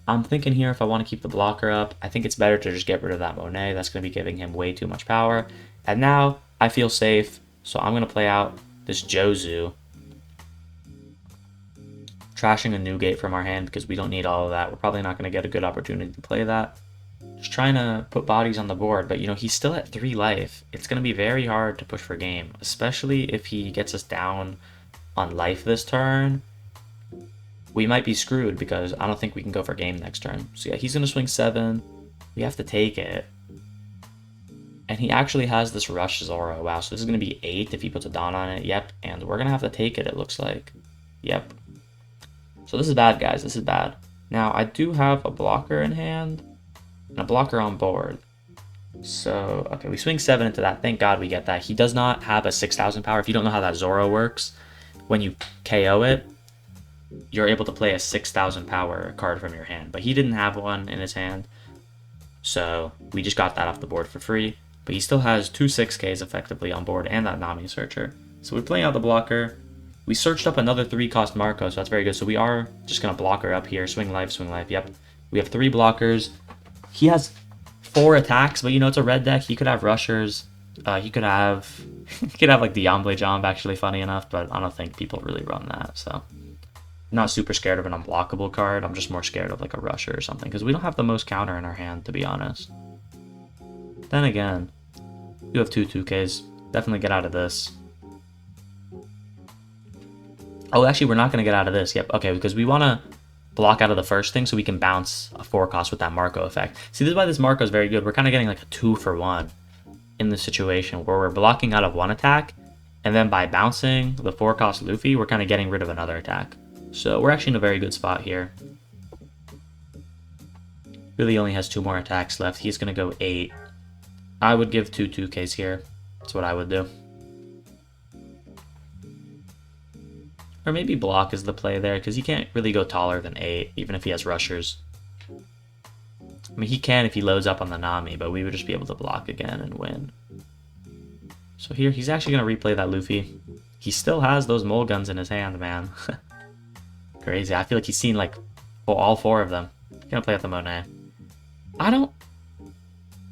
I'm thinking here, if I want to keep the blocker up, I think it's better to just get rid of that Monet. That's going to be giving him way too much power. And now I feel safe, so I'm going to play out this Jozu. Trashing a Newgate from our hand because we don't need all of that. We're probably not going to get a good opportunity to play that. Just trying to put bodies on the board, but you know, he's still at 3 life. It's going to be very hard to push for game, especially if he gets us down on life this turn. We might be screwed because I don't think we can go for game next turn. So yeah, he's going to swing 7. We have to take it. And he actually has this Rush Zoro. Wow, so this is going to be 8 if he puts a Dawn on it. Yep, and we're going to have to take it, it looks like. Yep. So this is bad, guys. This is bad. Now, I do have a blocker in hand and a blocker on board. So, okay, we swing 7 into that. Thank God we get that. He does not have a 6,000 power. If you don't know how that Zoro works, when you KO it, you're able to play a 6,000 power card from your hand, but he didn't have one in his hand, so we just got that off the board for free. But he still has 2 6Ks effectively on board and that Nami Searcher. So we're playing out the blocker. We searched up another 3-cost Marco, so that's very good. So we are just going to blocker up here. Swing life, yep. We have 3 blockers. He has 4 attacks, but you know, it's a red deck. He could have rushers. He could have like the Yamble Jomb, actually, funny enough, but I don't think people really run that, so... Not super scared of an unblockable card. I'm just more scared of like a rusher or something because we don't have the most counter in our hand, to be honest. Then again, you have 2 2Ks. Definitely get out of this. Oh, actually, we're not going to get out of this. Yep, okay, because we want to block out of the first thing so we can bounce a 4-cost with that Marco effect. See, this is why this Marco is very good. We're kind of getting like a 2-for-1 in this situation where we're blocking out of 1 attack, and then by bouncing the 4-cost Luffy, we're kind of getting rid of another attack. So we're actually in a very good spot here. Really only has 2 more attacks left. He's going to go 8. I would give 2 2Ks here. That's what I would do. Or maybe block is the play there, because he can't really go taller than 8, even if he has rushers. I mean, he can if he loads up on the Nami, but we would just be able to block again and win. So here, he's actually going to replay that Luffy. He still has those mole guns in his hand, man. Crazy. I feel like he's seen like all 4 of them. Gonna play with the Monet. I don't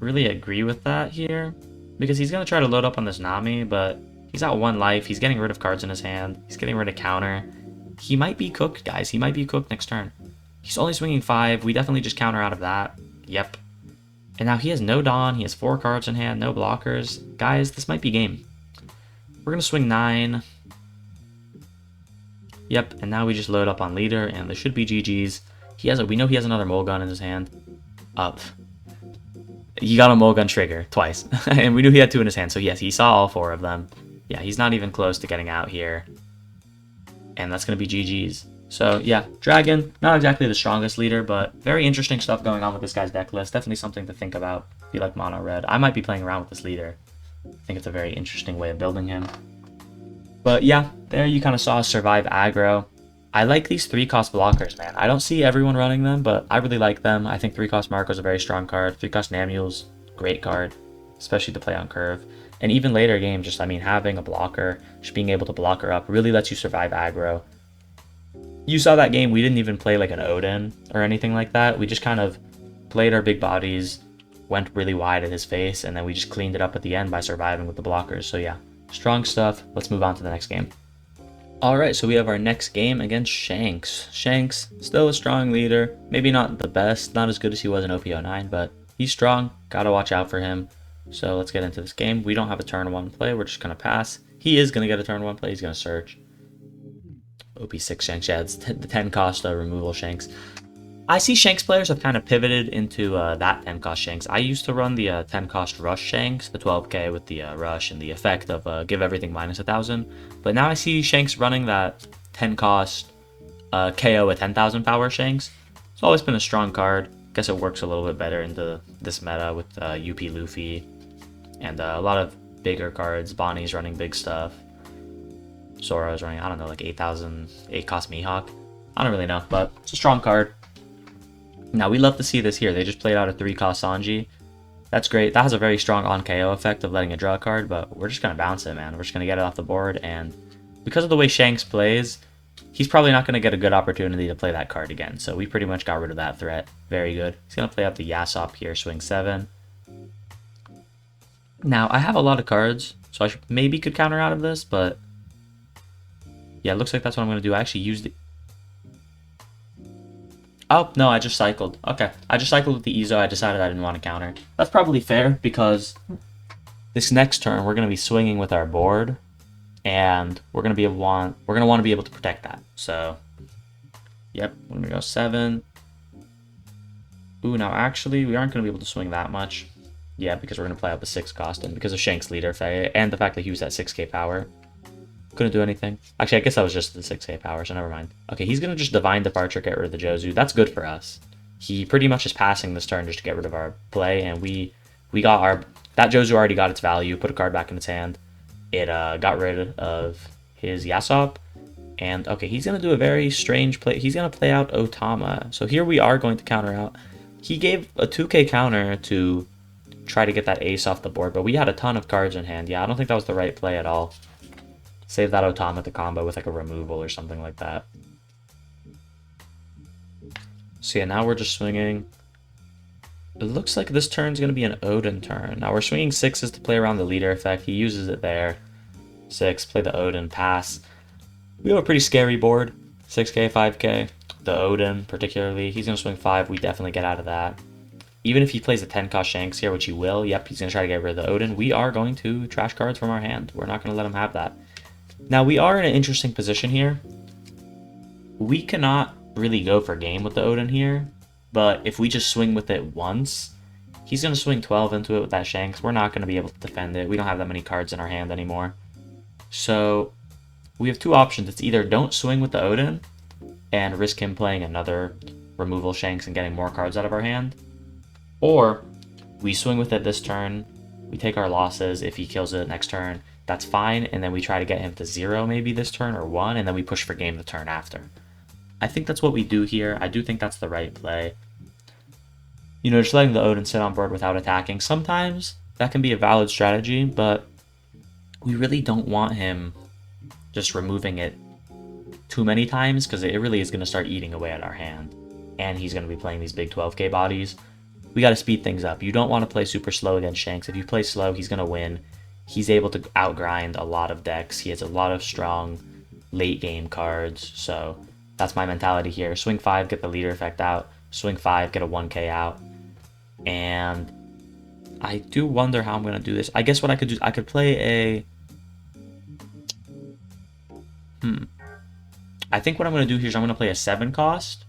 really agree with that here because he's gonna try to load up on this Nami, but he's at 1 life. He's getting rid of cards in his hand. He's getting rid of counter. He might be cooked, guys. He might be cooked next turn. He's only swinging 5. We definitely just counter out of that. Yep. And now he has no Dawn. He has 4 cards in hand, no blockers. Guys, this might be game. We're gonna swing 9. Yep, and now we just load up on leader, and there should be GG's. We know he has another Mulgun in his hand. Up. He got a Mulgun trigger twice, and we knew he had 2 in his hand. So yes, he saw all 4 of them. Yeah, he's not even close to getting out here, and that's gonna be GG's. So yeah, Dragon, not exactly the strongest leader, but very interesting stuff going on with this guy's deck list. Definitely something to think about if you like mono red. I might be playing around with this leader. I think it's a very interesting way of building him. But yeah, there you kind of saw us survive aggro. I like these 3-cost blockers, man. I don't see everyone running them, but I really like them. I think 3-cost Marco's a very strong card. 3-cost Namul's great card, especially to play on curve. And even later games, just, I mean, having a blocker, just being able to block her up really lets you survive aggro. You saw that game, we didn't even play like an Odin or anything like that. We just kind of played our big bodies, went really wide at his face, and then we just cleaned it up at the end by surviving with the blockers. So yeah, strong stuff. Let's move on to the next game. Alright, so we have our next game against Shanks. Shanks, still a strong leader. Maybe not the best, not as good as he was in OP09, but he's strong. Gotta watch out for him. So let's get into this game. We don't have a turn 1 play, we're just gonna pass. He is gonna get a turn 1 play, he's gonna search. OP6 Shanks, yeah, it's the 10 cost removal Shanks. I see Shanks players have kind of pivoted into that 10 cost Shanks. I used to run the 10 cost Rush Shanks, the 12k with the Rush and the effect of give everything minus 1,000. But now I see Shanks running that 10 cost KO with 10,000 power Shanks. It's always been a strong card. Guess it works a little bit better into this meta with UP Luffy and a lot of bigger cards. Bonnie's running big stuff. Sora's running, I don't know, like 8,000, 8 cost Mihawk. I don't really know, but it's a strong card. Now, we love to see this here. They just played out a 3-cost Sanji. That's great. That has a very strong on-KO effect of letting it draw a card, but we're just going to bounce it, man. We're just going to get it off the board, and because of the way Shanks plays, he's probably not going to get a good opportunity to play that card again, so we pretty much got rid of that threat. Very good. He's going to play out the Yasop here, swing 7. Now, I have a lot of cards, so I maybe could counter out of this, but yeah, it looks like that's what I'm going to do. I actually used the... Oh, no, I just cycled. Okay, I just cycled with the Ezo. I decided I didn't want to counter. That's probably fair, because this next turn, we're going to be swinging with our board, and we're going to want to be able to protect that. So, yep, we're going to go 7. Ooh, now actually, we aren't going to be able to swing that much. Yeah, because we're going to play out the 6 cost, and because of Shanks' leader, and the fact that he was at 6k power. Couldn't do anything. Actually, I guess that was just the 6k power, so never mind. Okay, he's going to just Divine Departure, get rid of the Jozu. That's good for us. He pretty much is passing this turn just to get rid of our play, and we got our... That Jozu already got its value, put a card back in its hand. It got rid of his Yasop, and okay, he's going to do a very strange play. He's going to play out Otama. So here we are going to counter out. He gave a 2k counter to try to get that ace off the board, but we had a ton of cards in hand. Yeah, I don't think that was the right play at all. Save that Otama to combo with like a removal or something like that. So yeah, now we're just swinging. It looks like this turn's going to be an Odin turn. Now we're swinging 6s to play around the leader effect. He uses it there. 6, play the Odin, pass. We have a pretty scary board. 6k, 5k. The Odin particularly. He's going to swing 5. We definitely get out of that. Even if he plays a 10 cost Shanks here, which he will. Yep, he's going to try to get rid of the Odin. We are going to trash cards from our hand. We're not going to let him have that. Now, we are in an interesting position here. We cannot really go for game with the Odin here, but if we just swing with it once, he's going to swing 12 into it with that Shanks. We're not going to be able to defend it. We don't have that many cards in our hand anymore. So, we have 2 options. It's either don't swing with the Odin and risk him playing another removal Shanks and getting more cards out of our hand, or we swing with it this turn, we take our losses. If he kills it next turn, that's fine, and then we try to get him to 0 maybe this turn, or 1, and then we push for game the turn after. I think that's what we do here. I do think that's the right play. You know, just letting the Odin sit on board without attacking. Sometimes that can be a valid strategy, but we really don't want him just removing it too many times, because it really is going to start eating away at our hand. And he's going to be playing these big 12k bodies. We got to speed things up. You don't want to play super slow against Shanks. If you play slow, he's going to win. He's able to outgrind a lot of decks. He has a lot of strong late game cards. So that's my mentality here. Swing 5, get the leader effect out. Swing 5, get a 1k out. And I do wonder how I'm going to do this. I guess what I could do, I could play a... I think what I'm going to do here is I'm going to play a 7 cost.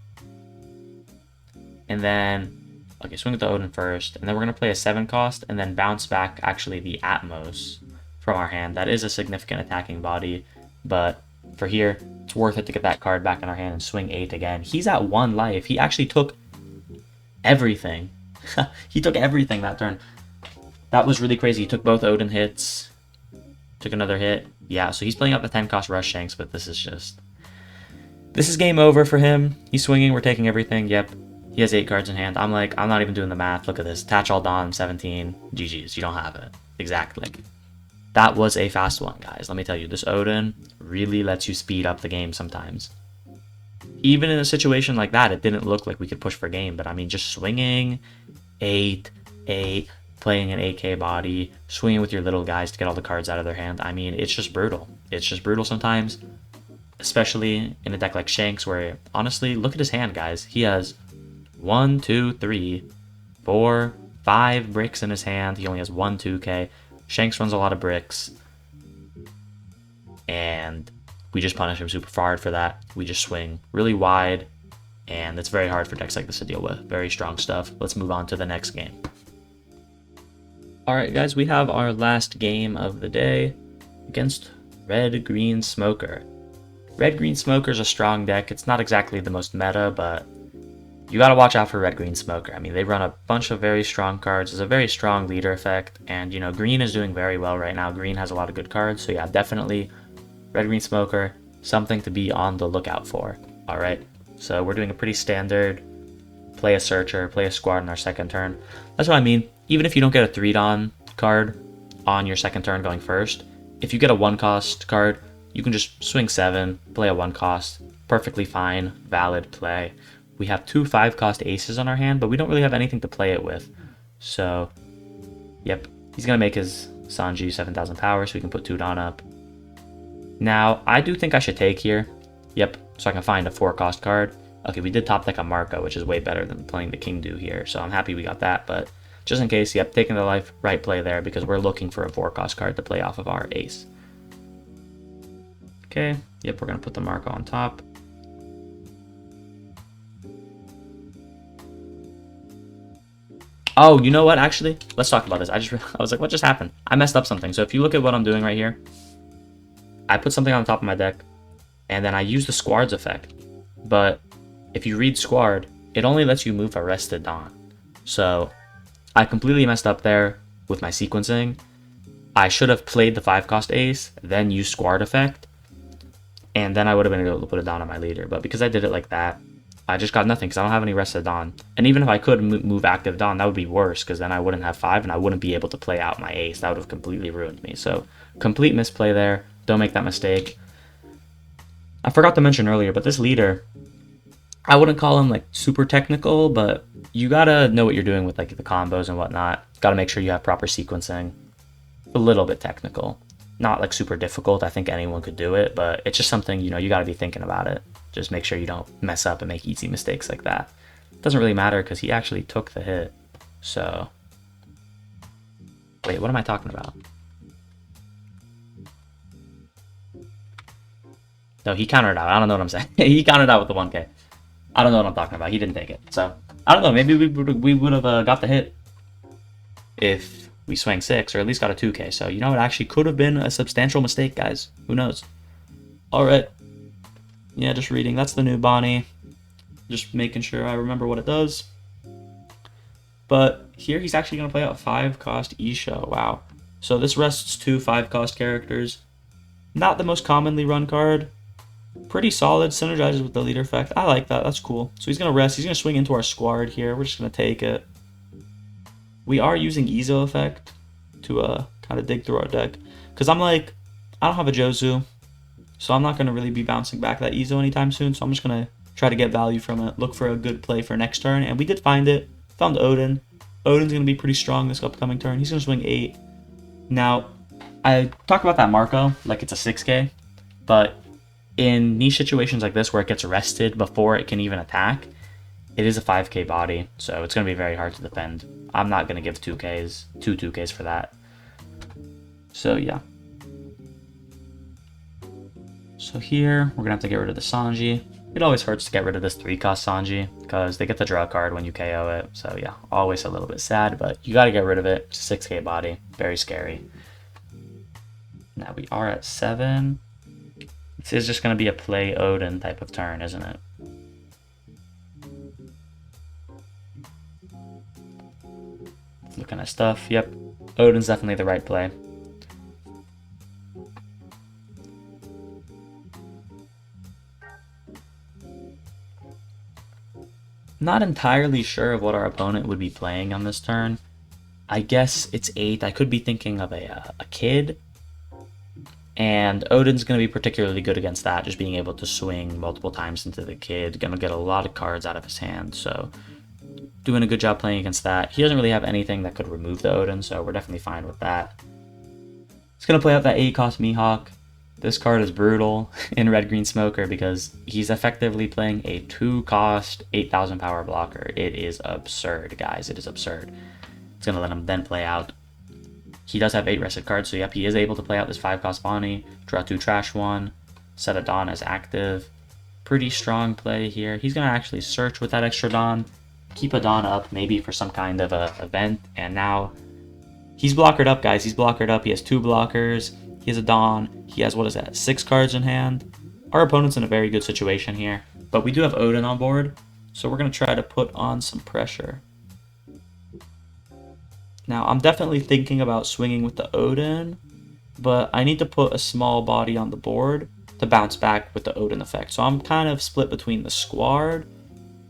And then... Okay, swing with the Odin first, and then we're going to play a 7 cost, and then bounce back, actually, the Atmos from our hand. That is a significant attacking body, but for here, it's worth it to get that card back in our hand and swing 8 again. He's at 1 life. He actually took everything. He took everything that turn. That was really crazy. He took both Odin hits, took another hit, Yeah, so he's playing up the 10 cost Rush Shanks, but this is game over for him. He's swinging, we're taking everything. Yep, he has 8 cards in hand. I'm like, I'm not even doing the math. Look at this. Attach all Dawn, 17. GG's, you don't have it. Exactly. That was a fast one, guys. Let me tell you, this Odin really lets you speed up the game sometimes. Even in a situation like that, it didn't look like we could push for game, but I mean, just swinging 8, 8, playing an 8k body, swinging with your little guys to get all the cards out of their hand. I mean, it's just brutal. It's just brutal sometimes, especially in a deck like Shanks, where honestly, look at his hand, guys. He has 1, 2, 3, 4, 5 bricks in his hand. He only has 1 2k. Shanks runs a lot of bricks, and we just punish him super hard for that. We just swing really wide, and it's very hard for decks like this to deal with. Very strong stuff. Let's move on to the next game. Alright guys, we have our last game of the day against Red Green Smoker. Red Green Smoker is a strong deck. It's not exactly the most meta, but you gotta watch out for Red Green Smoker. I mean, they run a bunch of very strong cards. There's a very strong leader effect, and you know, Green is doing very well right now. Green has a lot of good cards, so yeah, definitely Red Green Smoker, something to be on the lookout for. Alright, so we're doing a pretty standard play a Searcher, play a Squad in our second turn. That's what I mean. Even if you don't get a 3-Don card on your second turn going first, if you get a 1-cost card, you can just swing 7, play a 1-cost, perfectly fine, valid play. We have 2 5-cost aces on our hand, but we don't really have anything to play it with. So, yep, he's going to make his Sanji 7,000 power, so we can put 2-Don up. Now, I do think I should take here. Yep, so I can find a 4-cost card. Okay, we did top deck a Marco, which is way better than playing the King Do here, so I'm happy we got that, but just in case, yep, taking the right play there because we're looking for a 4-cost card to play off of our ace. Okay, yep, we're going to put the Marco on top. Oh, you know what, actually? Let's talk about this. I was like, what just happened? I messed up something. So if you look at what I'm doing right here, I put something on top of my deck, and then I use the Squad's effect. But if you read Squad, it only lets you move a rested Dawn. So I completely messed up there with my sequencing. I should have played the 5-cost ace, then used Squad effect, and then I would have been able to put a Dawn on my leader. But because I did it like that, I just got nothing because I don't have any rested Dawn. And even if I could move active Dawn, that would be worse because then I wouldn't have 5 and I wouldn't be able to play out my ace. That would have completely ruined me. So complete misplay there. Don't make that mistake. I forgot to mention earlier, but this leader, I wouldn't call him like super technical, but you gotta know what you're doing with like the combos and whatnot. Gotta make sure you have proper sequencing. A little bit technical. Not like super difficult. I think anyone could do it, but it's just something, you know, you gotta be thinking about it. Just make sure you don't mess up and make easy mistakes like that. It doesn't really matter because he actually took the hit. So, wait, what am I talking about? No, he countered out. I don't know what I'm saying. He countered out with the 1k. I don't know what I'm talking about. He didn't take it. So, I don't know. Maybe we would have got the hit if we swang 6, or at least got a 2k. So, you know, it actually could have been a substantial mistake, guys. Who knows? Alright. Yeah, just reading. That's the new Bonnie. Just making sure I remember what it does. But here he's actually going to play out 5-cost Isha. Wow. So this rests 2 5-cost characters. Not the most commonly run card. Pretty solid. Synergizes with the leader effect. I like that. That's cool. So he's going to rest. He's going to swing into our Squad here. We're just going to take it. We are using Izo effect to kind of dig through our deck. Because I'm like, I don't have a Jozu. So I'm not going to really be bouncing back that Izo anytime soon. So I'm just going to try to get value from it. Look for a good play for next turn. And we did find it. Found Odin. Odin's going to be pretty strong this upcoming turn. He's going to swing 8. Now, I talk about that Marco like it's a 6k. But in niche situations like this where it gets rested before it can even attack, it is a 5k body. So it's going to be very hard to defend. I'm not going to give 2ks, 2 2ks for that. So yeah. So here, we're going to have to get rid of the Sanji. It always hurts to get rid of this 3-cost Sanji, because they get to draw a card when you KO it. So yeah, always a little bit sad, but you got to get rid of it. It's a 6k body. Very scary. Now we are at 7. This is just going to be a play Odin type of turn, isn't it? Looking at stuff. Yep, Odin's definitely the right play. Not entirely sure of what our opponent would be playing on this turn. I guess it's 8. I could be thinking of a kid. And Odin's going to be particularly good against that, just being able to swing multiple times into the kid. Going to get a lot of cards out of his hand, so doing a good job playing against that. He doesn't really have anything that could remove the Odin, so we're definitely fine with that. He's going to play out that 8-cost Mihawk. This card is brutal in Red-Green Smoker because he's effectively playing a 2-cost 8,000 power blocker. It is absurd, guys. It is absurd. It's going to let him then play out. He does have 8 rested cards, so yep, he is able to play out this 5-cost Bonnie, draw 2 trash 1, set a Dawn as active. Pretty strong play here. He's going to actually search with that extra Dawn, keep a Dawn up maybe for some kind of a event, and now he's blockered up, guys. He's blockered up. He has 2 blockers. He has a Dawn. He has, what is that, 6 cards in hand. Our opponent's in a very good situation here, but we do have Odin on board, so we're going to try to put on some pressure. Now, I'm definitely thinking about swinging with the Odin, but I need to put a small body on the board to bounce back with the Odin effect. So I'm kind of split between the Squad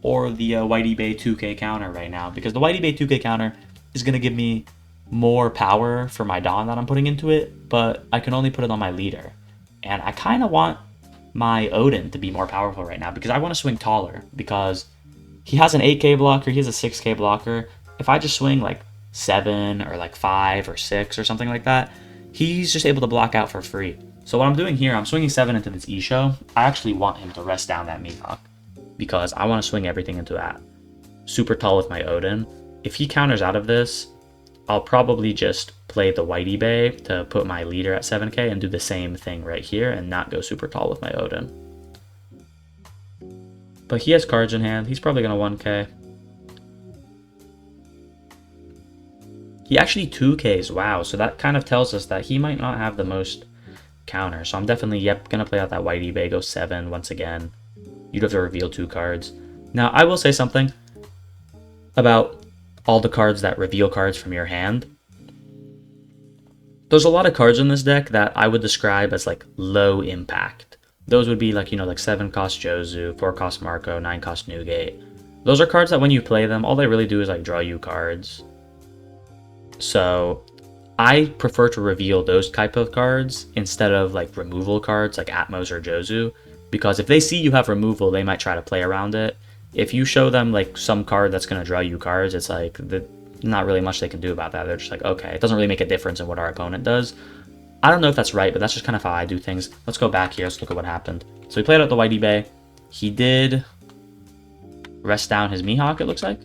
or the Whitey Bay 2K counter right now, because the Whitey Bay 2K counter is going to give me more power for my Dawn that I'm putting into it, but I can only put it on my leader. And I kind of want my Odin to be more powerful right now, because I want to swing taller, because he has an 8k blocker, he has a 6k blocker. If I just swing like 7 or like 5 or 6 or something like that, he's just able to block out for free. So what I'm doing here, I'm swinging 7 into this E-Show. I actually want him to rest down that Mihawk because I want to swing everything into that. Super tall with my Odin. If he counters out of this, I'll probably just play the Whitey Bay to put my leader at 7k and do the same thing right here and not go super tall with my Odin. But he has cards in hand. He's probably going to 1k. He actually 2Ks, wow, so that kind of tells us that he might not have the most counter. So I'm definitely, yep, going to play out that Whitey Bay, go 7 once again. You'd have to reveal 2 cards. Now, I will say something about all the cards that reveal cards from your hand. There's a lot of cards in this deck that I would describe as like low impact. Those would be like, you know, like 7-cost Jozu, 4-cost Marco, 9-cost Newgate. Those are cards that when you play them, all they really do is like draw you cards. So I prefer to reveal those type of cards instead of like removal cards like Atmos or Jozu, because if they see you have removal, they might try to play around it. If you show them like some card that's going to draw you cards, it's like not really much they can do about that. They're just like, okay, it doesn't really make a difference in what our opponent does. I don't know if that's right, but that's just kind of how I do things. Let's go back here. Let's look at what happened. So he played out the Whitey Bay. He did rest down his Mihawk, it looks like.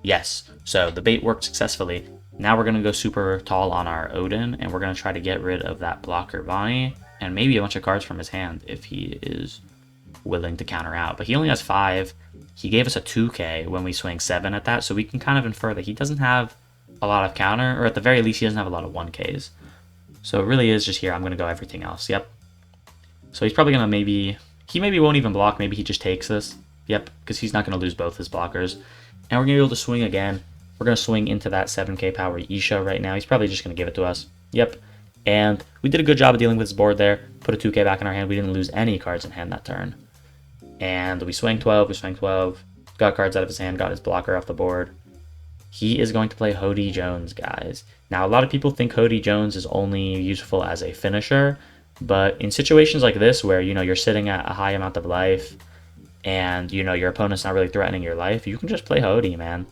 Yes, so the bait worked successfully. Now we're going to go super tall on our Odin, and we're going to try to get rid of that blocker Bonnie, and maybe a bunch of cards from his hand if he is willing to counter out. But he only has 5. He gave us a 2k when we swing 7 at that, so we can kind of infer that he doesn't have a lot of counter, or at the very least he doesn't have a lot of 1ks. So it really is just here, I'm going to go everything else. Yep. So he's probably going to he maybe won't even block, maybe he just takes this. Yep, because he's not going to lose both his blockers. And we're going to be able to swing again. We're going to swing into that 7k power E-Show right now. He's probably just going to give it to us. Yep. And we did a good job of dealing with his board there. Put a 2k back in our hand. We didn't lose any cards in hand that turn. And we swing 12. We swing 12. Got cards out of his hand. Got his blocker off the board. He is going to play Hody Jones, guys. Now, a lot of people think Hody Jones is only useful as a finisher. But in situations like this where, you know, you're sitting at a high amount of life and, you know, your opponent's not really threatening your life, you can just play Hody, man.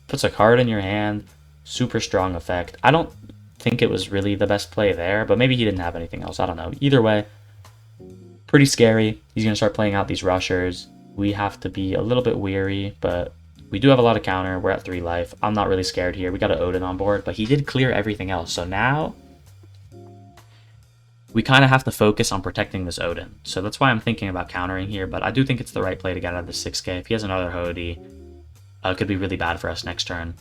Puts a card in your hand. Super strong effect. I don't think it was really the best play there, but maybe he didn't have anything else. I don't know. Either way, pretty scary. He's going to start playing out these rushers. We have to be a little bit weary, but we do have a lot of counter. We're at 3 life. I'm not really scared here. We got an Odin on board, but he did clear everything else. So now we kind of have to focus on protecting this Odin. So that's why I'm thinking about countering here, but I do think it's the right play to get out of the 6k. If he has another Hody, it could be really bad for us next turn.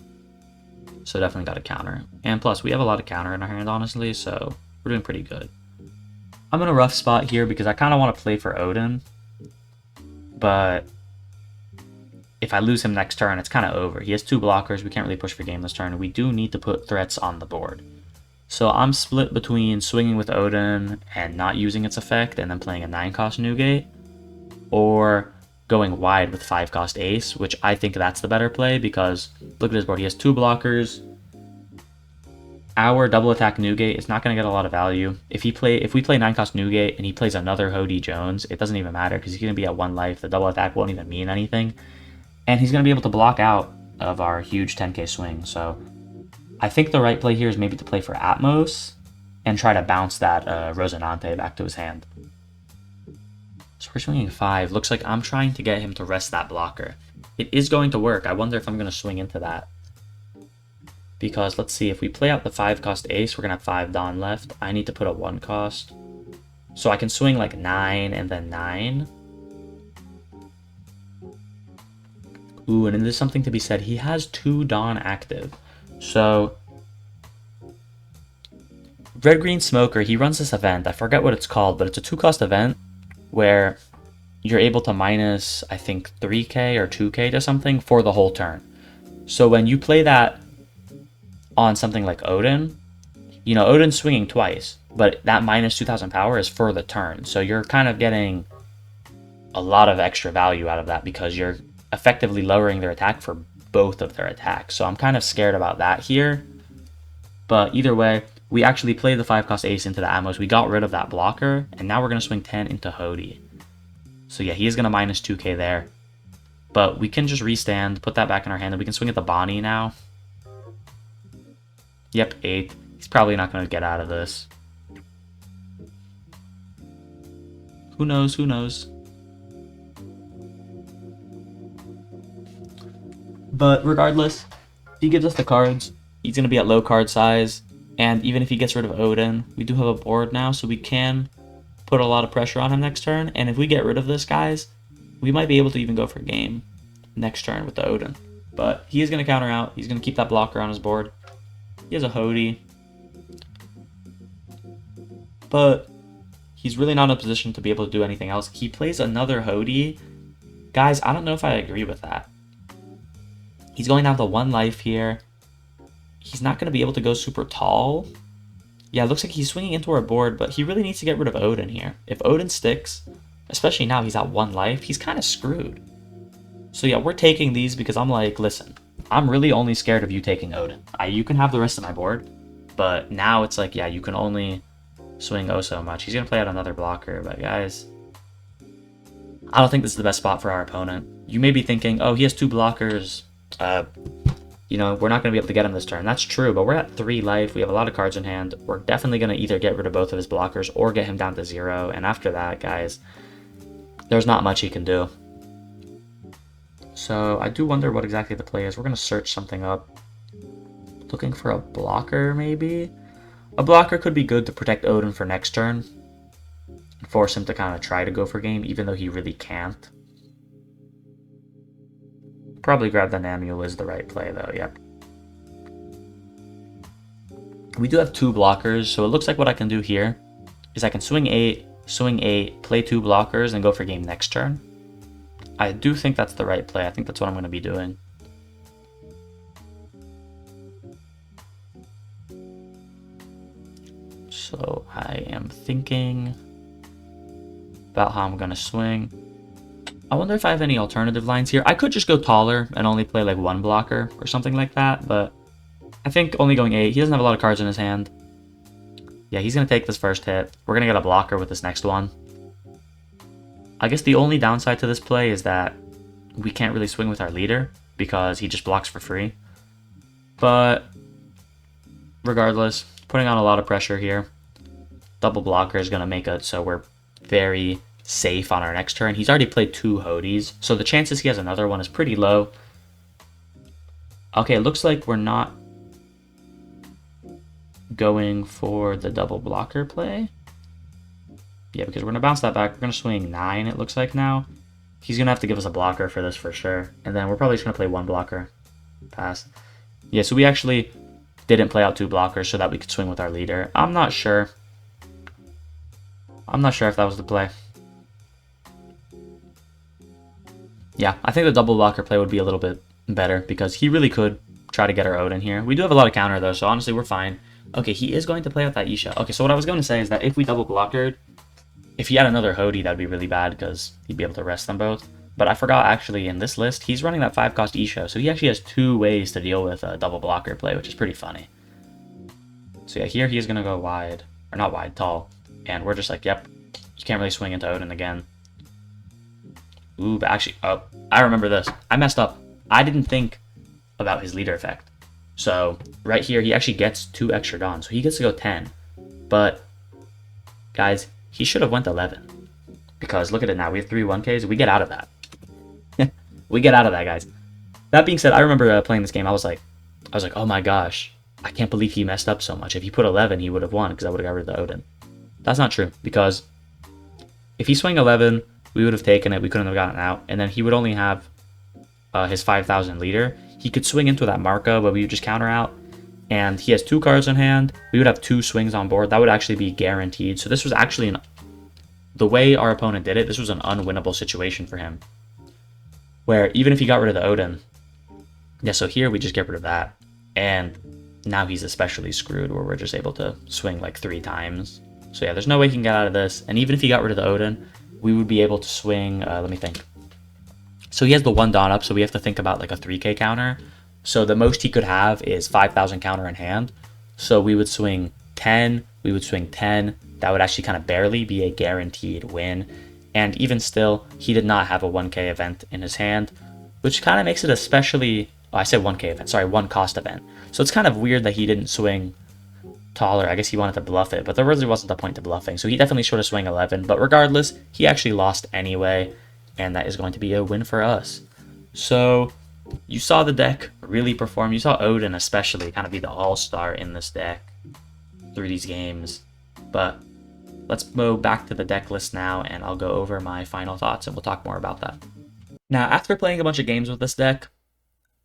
So definitely got to counter. And plus, we have a lot of counter in our hand, honestly, so we're doing pretty good. I'm in a rough spot here because I kind of want to play for Odin, but if I lose him next turn, it's kind of over. He has 2 blockers. We can't really push for game this turn. We do need to put threats on the board. So I'm split between swinging with Odin and not using its effect and then playing a 9-cost Newgate, or going wide with 5-cost Ace, which I think that's the better play because look at his board. He has 2 blockers. Our double attack Newgate is not going to get a lot of value. If we play 9-cost Newgate and he plays another Hody Jones, it doesn't even matter because he's going to be at 1 life. The double attack won't even mean anything. And he's going to be able to block out of our huge 10k swing. So I think the right play here is maybe to play for Atmos and try to bounce that Rosinante back to his hand. So we're swinging 5. Looks like I'm trying to get him to rest that blocker. It is going to work. I wonder if I'm going to swing into that. Because let's see, if we play out the 5-cost Ace, we're going to have 5 Dawn left. I need to put a 1-cost. So I can swing like 9 and then 9. Ooh, and there's something to be said. He has 2 Dawn active. So Red Green Smoker, he runs this event. I forget what it's called, but it's a 2-cost event where you're able to minus, I think, 3k or 2k to something for the whole turn. So when you play that on something like Odin, you know, Odin's swinging twice, but that minus 2000 power is for the turn. So you're kind of getting a lot of extra value out of that because you're effectively lowering their attack for both of their attacks. So I'm kind of scared about that here. But either way, we actually played the 5-cost Ace into the Atmos. We got rid of that blocker, and now we're going to swing 10 into Hody. So yeah, he is going to minus 2k there. But we can just restand, put that back in our hand, and we can swing at the Bonnie now. Yep, 8. He's probably not going to get out of this. Who knows? Who knows? But regardless, if he gives us the cards, he's going to be at low card size. And even if he gets rid of Odin, we do have a board now, so we can put a lot of pressure on him next turn. And if we get rid of this, guys, we might be able to even go for game next turn with the Odin. But he is going to counter out. He's going to keep that blocker on his board. He has a Hody. But he's really not in a position to be able to do anything else. He plays another Hody. Guys, I don't know if I agree with that. He's going down to 1 life here. He's not going to be able to go super tall. Yeah, it looks like he's swinging into our board, but he really needs to get rid of Odin here. If Odin sticks, especially now he's at 1 life, he's kind of screwed. So yeah, we're taking these because I'm like, listen, I'm really only scared of you taking Odin. You can have the rest of my board, but now it's like, yeah, you can only swing oh so much. He's going to play out another blocker, but guys, I don't think this is the best spot for our opponent. You may be thinking, oh, he has 2 blockers. You know, we're not going to be able to get him this turn. That's true, but we're at 3 life. We have a lot of cards in hand. We're definitely going to either get rid of both of his blockers or get him down to 0. And after that, guys, there's not much he can do. So I do wonder what exactly the play is. We're going to search something up. Looking for a blocker, maybe? A blocker could be good to protect Odin for next turn. Force him to kind of try to go for game, even though he really can't. Probably grab the Namule is the right play, though, yep. We do have 2 blockers, so it looks like what I can do here is I can swing 8, play 2 blockers, and go for game next turn. I do think that's the right play. I think that's what I'm going to be doing. So I am thinking about how I'm going to swing. I wonder if I have any alternative lines here. I could just go taller and only play like 1 blocker or something like that, but I think only going 8. He doesn't have a lot of cards in his hand. Yeah, he's going to take this first hit. We're going to get a blocker with this next one. I guess the only downside to this play is that we can't really swing with our leader because he just blocks for free. But regardless, putting on a lot of pressure here. Double blocker is going to make it so we're very safe on our next turn. He's already played 2 Hodys, so the chances he has another one is pretty low. Okay, it looks like we're not going for the double blocker play. Yeah, because we're going to bounce that back. We're going to swing 9, it looks like now. He's going to have to give us a blocker for this for sure. And then we're probably just going to play 1 blocker. Pass. Yeah, so we actually didn't play out 2 blockers so that we could swing with our leader. I'm not sure. I'm not sure if that was the play. Yeah, I think the double blocker play would be a little bit better because he really could try to get our Odin here. We do have a lot of counter though, so honestly we're fine. Okay, he is going to play out that Isha. Okay, so what I was going to say is that if we double blockered, if he had another Hody, that'd be really bad because he'd be able to rest them both. But I forgot actually in this list, he's running that 5-cost Isha, so he actually has 2 ways to deal with a double blocker play, which is pretty funny. So yeah, here he is going to go wide, or not wide, tall. And we're just like, yep, you can't really swing into Odin again. Ooh, but actually, oh, I remember this. I messed up. I didn't think about his leader effect. So right here, he actually gets 2 extra Dawns, so he gets to go 10. But, guys, he should have went 11. Because look at it now, we have 3 1Ks, we get out of that. We get out of that, guys. That being said, I remember playing this game, I was like, oh my gosh, I can't believe he messed up so much. If he put 11, he would have won, because I would have got rid of the Odin. That's not true, because if he swung 11, we would have taken it, we couldn't have gotten out, and then he would only have his 5,000 leader. He could swing into that Marco, but we would just counter out, and he has 2 cards in hand. We would have 2 swings on board. That would actually be guaranteed. So this was actually the way our opponent did it, this was an unwinnable situation for him. Where even if he got rid of the Odin, yeah, so here we just get rid of that. And now he's especially screwed where we're just able to swing like 3 times. So yeah, there's no way he can get out of this. And even if he got rid of the Odin, we would be able to swing, let me think. So he has the 1 Dawn up, so we have to think about like a 3k counter. So the most he could have is 5,000 counter in hand. So we would swing 10, we would swing 10. That would actually kind of barely be a guaranteed win. And even still, he did not have a 1k event in his hand, which kind of makes it especially, oh, I said 1k event, sorry, 1 cost event. So it's kind of weird that he didn't swing taller. I guess he wanted to bluff it, but there really wasn't the point to bluffing. So he definitely should have swung 11, but regardless, he actually lost anyway, and that is going to be a win for us. So you saw the deck really perform. You saw Odin especially kind of be the all-star in this deck through these games. But let's go back to the deck list now, and I'll go over my final thoughts, and we'll talk more about that. Now, after playing a bunch of games with this deck,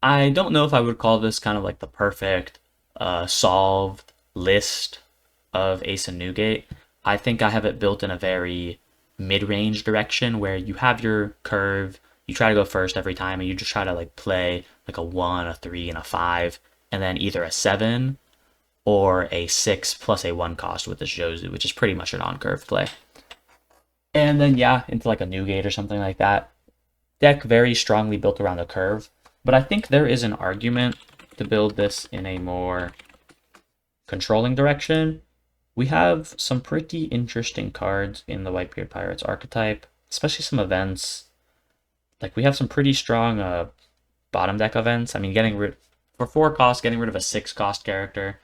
I don't know if I would call this kind of like the perfect solved list of Ace and Newgate. I think I have it built in a very mid-range direction where you have your curve, you try to go first every time, and you just try to like play like a 1, a 3, and a 5, and then either a 7 or a 6 plus a 1 cost with this Jozu, which is pretty much an on-curve play. And then, yeah, into like a Newgate or something like that. Deck very strongly built around the curve, but I think there is an argument to build this in a more controlling direction. We have some pretty interesting cards in the Whitebeard Pirates archetype, especially some events. Like, we have some pretty strong bottom deck events. I mean, for 4 costs, getting rid of a 6 cost character,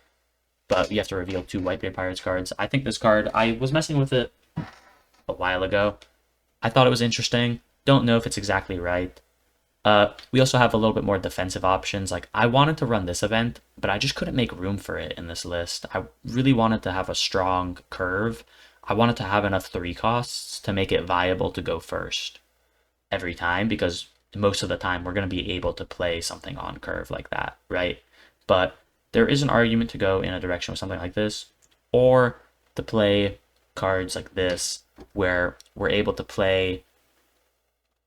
but you have to reveal 2 Whitebeard Pirates cards. I think this card, I was messing with it a while ago. I thought it was interesting. Don't know if it's exactly right. We also have a little bit more defensive options. Like, I wanted to run this event, but I just couldn't make room for it in this list. I really wanted to have a strong curve. I wanted to have enough 3 costs to make it viable to go first every time, because most of the time we're going to be able to play something on curve like that, right? But there is an argument to go in a direction with something like this, or to play cards like this, where we're able to play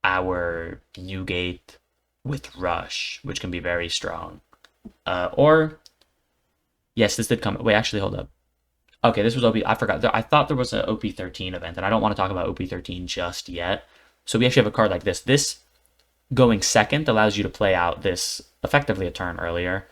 our Newgate with Rush, which can be very strong. Or, yes, this did come, wait, actually, hold up. Okay, this was OP, I forgot. I thought there was an OP13 event, and I don't want to talk about OP13 just yet. So we actually have a card like this. This going second allows you to play out this, effectively a turn earlier,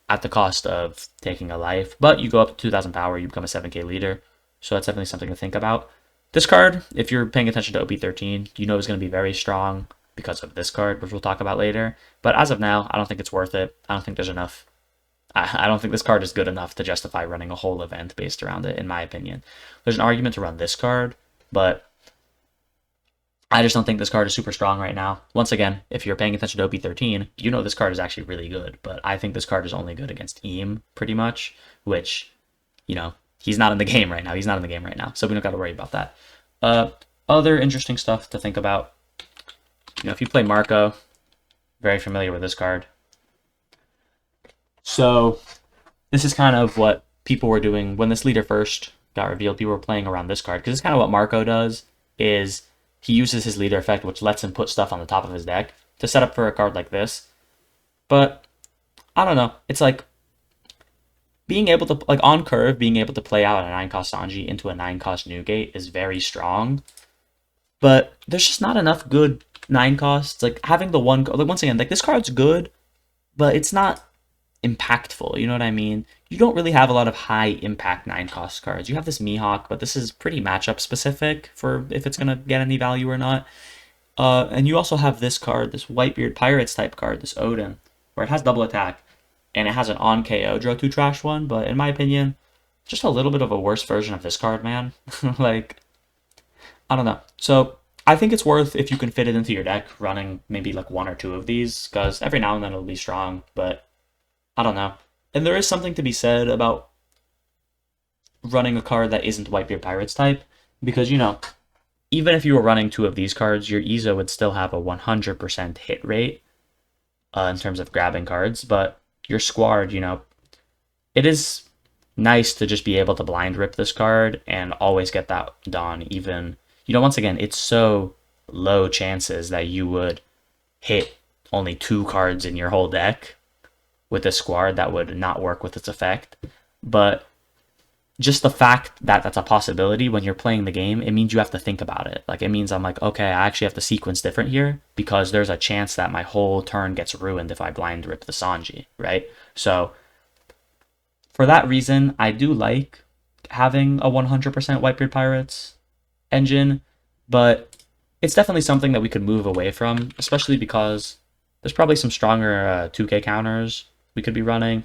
at the cost of taking a life, but you go up to 2,000 power, you become a 7k leader, so that's definitely something to think about. This card, if you're paying attention to OP13, you know is going to be very strong because of this card, which we'll talk about later, but as of now, I don't think it's worth it. I don't think there's enough. I don't think this card is good enough to justify running a whole event based around it, in my opinion. There's an argument to run this card, but I just don't think this card is super strong right now. Once again, if you're paying attention to OP13, you know this card is actually really good, but I think this card is only good against Eam, pretty much, which, you know, he's not in the game right now. He's not in the game right now, so we don't got to worry about that. Other interesting stuff to think about. You know, if you play Marco, very familiar with this card. So this is kind of what people were doing when this leader first got revealed. People were playing around this card, because it's kind of what Marco does, is he uses his leader effect, which lets him put stuff on the top of his deck, to set up for a card like this. But, I don't know. It's like, being able to, like on curve, being able to play out a 9-cost Sanji into a 9-cost Newgate is very strong. but there's just not enough good 9 costs. Like having the one, like once again, like this card's good, but it's not impactful. You know what I mean? You don't really have a lot of high impact 9 cost cards. You have this Mihawk, but this is pretty matchup specific for if it's gonna get any value or not. And you also have this card, this Whitebeard Pirates type card, this Odin, where it has double attack, and it has an on KO draw 2 trash one, but in my opinion, just a little bit of a worse version of this card, man. Like, I don't know. So I think it's worth, if you can fit it into your deck, running maybe like 1 or 2 of these, because every now and then it'll be strong, but I don't know. And there is something to be said about running a card that isn't Whitebeard Pirates type, because, you know, even if you were running 2 of these cards, your Izo would still have a 100% hit rate in terms of grabbing cards, but your Squad, you know, it is nice to just be able to blind rip this card and always get that done, even, you know, once again, it's so low chances that you would hit only 2 cards in your whole deck with a Squad that would not work with its effect, but just the fact that that's a possibility when you're playing the game, it means you have to think about it. Like, it means I'm like, okay, I actually have to sequence different here because there's a chance that my whole turn gets ruined if I blind rip the Sanji, right? So for that reason, I do like having a 100% Whitebeard Pirates engine, but it's definitely something that we could move away from, especially because there's probably some stronger 2K counters we could be running.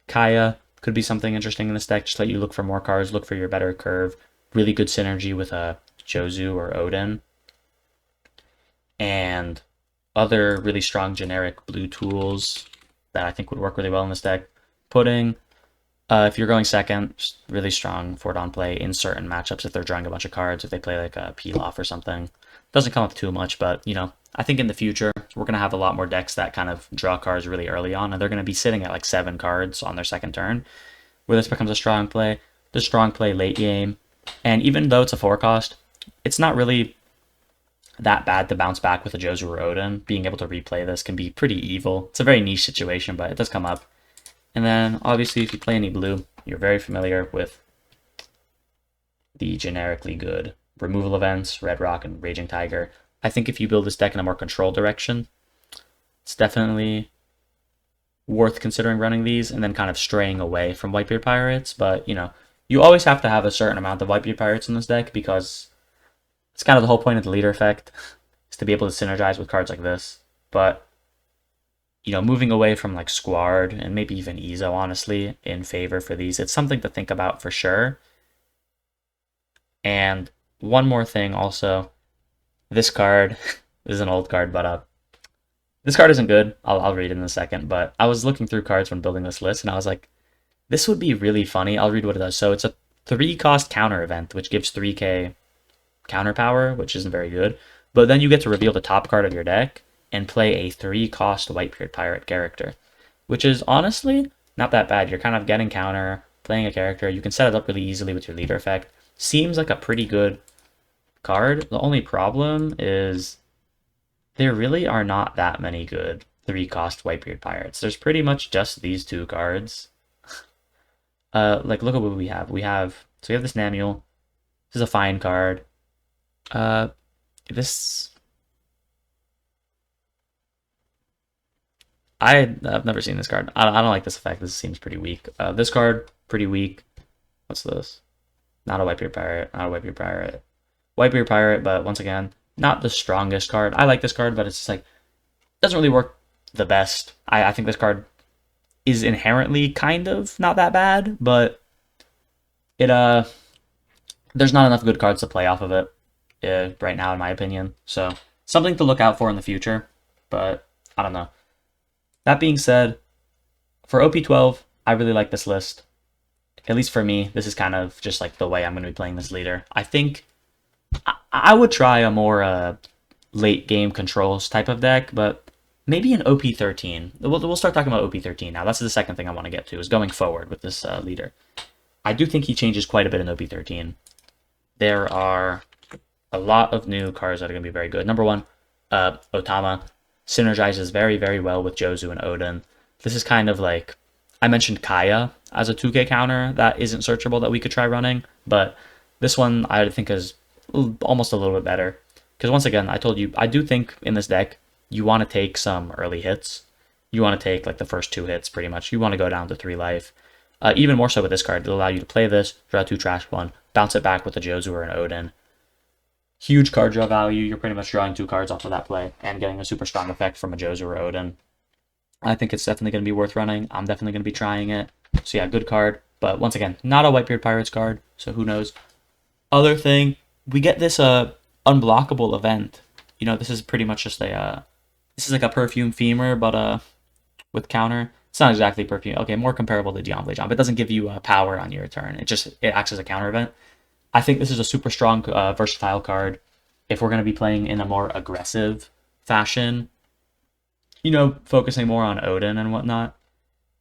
Kaya could be something interesting in this deck, just let you look for more cards, look for your better curve. Really good synergy with a Jozu or Odin. And other really strong generic blue tools that I think would work really well in this deck. Pudding, if you're going second, really strong for on play in certain matchups if they're drawing a bunch of cards, if they play like a Pilaf or something. Doesn't come up too much, but, you know, I think in the future, we're going to have a lot more decks that kind of draw cards really early on, and they're going to be sitting at like 7 cards on their second turn, where this becomes a strong play, the strong play late game. And even though it's a 4 cost, it's not really that bad to bounce back with a Jozu or Odin. Being able to replay this can be pretty evil. It's a very niche situation, but it does come up. And then, obviously, if you play any blue, you're very familiar with the generically good removal events, Red Rock and Raging Tiger. I think if you build this deck in a more controlled direction, it's definitely worth considering running these and then kind of straying away from Whitebeard Pirates. But, you know, you always have to have a certain amount of Whitebeard Pirates in this deck because it's kind of the whole point of the leader effect, is to be able to synergize with cards like this. But, you know, moving away from like Squad and maybe even Izo, honestly, in favor for these, it's something to think about for sure. And one more thing also, this card is an old card, but this card isn't good. I'll read it in a second, but I was looking through cards when building this list, and I was like, this would be really funny. I'll read what it does. So it's a 3-cost counter event, which gives 3k counter power, which isn't very good. But then you get to reveal the top card of your deck and play a 3-cost Whitebeard Pirate character, which is honestly not that bad. You're kind of getting counter, playing a character. You can set it up really easily with your leader effect. Seems like a pretty good card. The only problem is there really are not that many good 3-cost Whitebeard Pirates. There's pretty much just these 2 cards. Like, look at what we have. So we have this Namuel. This is a fine card. This... I've never seen this card. I don't like this effect. This seems pretty weak. This card, pretty weak. What's this? Not a Whitebeard Pirate. Not a Whitebeard Pirate. Whitebeard Pirate, but once again, not the strongest card. I like this card, but it's just like, doesn't really work the best. I think this card is inherently kind of not that bad, but it there's not enough good cards to play off of it right now, in my opinion. So something to look out for in the future, but I don't know. That being said, for OP12, I really like this list. At least for me, this is kind of just like the way I'm going to be playing this leader. I think I would try a more late game controls type of deck, but maybe an OP13. We'll start talking about OP13 now. That's the second thing I want to get to, is going forward with this leader. I do think he changes quite a bit in OP13. There are a lot of new cards that are going to be very good. Number 1, Otama synergizes very, very well with Jozu and Odin. This is kind of like, I mentioned Kaya as a 2k counter that isn't searchable that we could try running, but this one I think is almost a little bit better, Because once again, I told you, I do think in this deck, you want to take some early hits. You want to take like the first 2 hits pretty much. You want to go down to 3 life. Even more so with this card, it'll allow you to play this, draw 2 trash 1, bounce it back with a Jozu or an Odin. Huge card draw value. You're pretty much drawing 2 cards off of that play and getting a super strong effect from a Jozu or Odin. I think it's definitely going to be worth running. I'm definitely going to be trying it. So yeah, good card. But once again, not a Whitebeard Pirates card, so who knows. Other thing, we get this unblockable event. You know, this is pretty much just this is like a Perfume Femur, but with counter. It's not exactly Perfume. Okay, more comparable to Diomble Jump. It doesn't give you power on your turn. It acts as a counter event. I think this is a super strong, versatile card. If we're going to be playing in a more aggressive fashion, you know, focusing more on Odin and whatnot,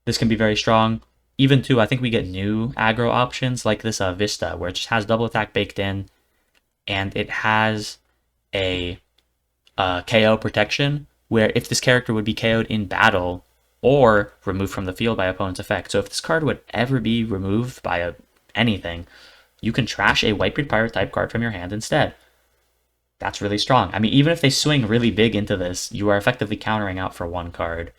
this can be very strong. Even too, I think we get new aggro options like this Vista, where it just has double attack baked in, and it has a KO protection, where if this character would be KO'd in battle or removed from the field by opponent's effect. So if this card would ever be removed by anything, you can trash a Whitebeard Pirate type card from your hand instead. That's really strong. I mean, even if they swing really big into this, you are effectively countering out for 1 card.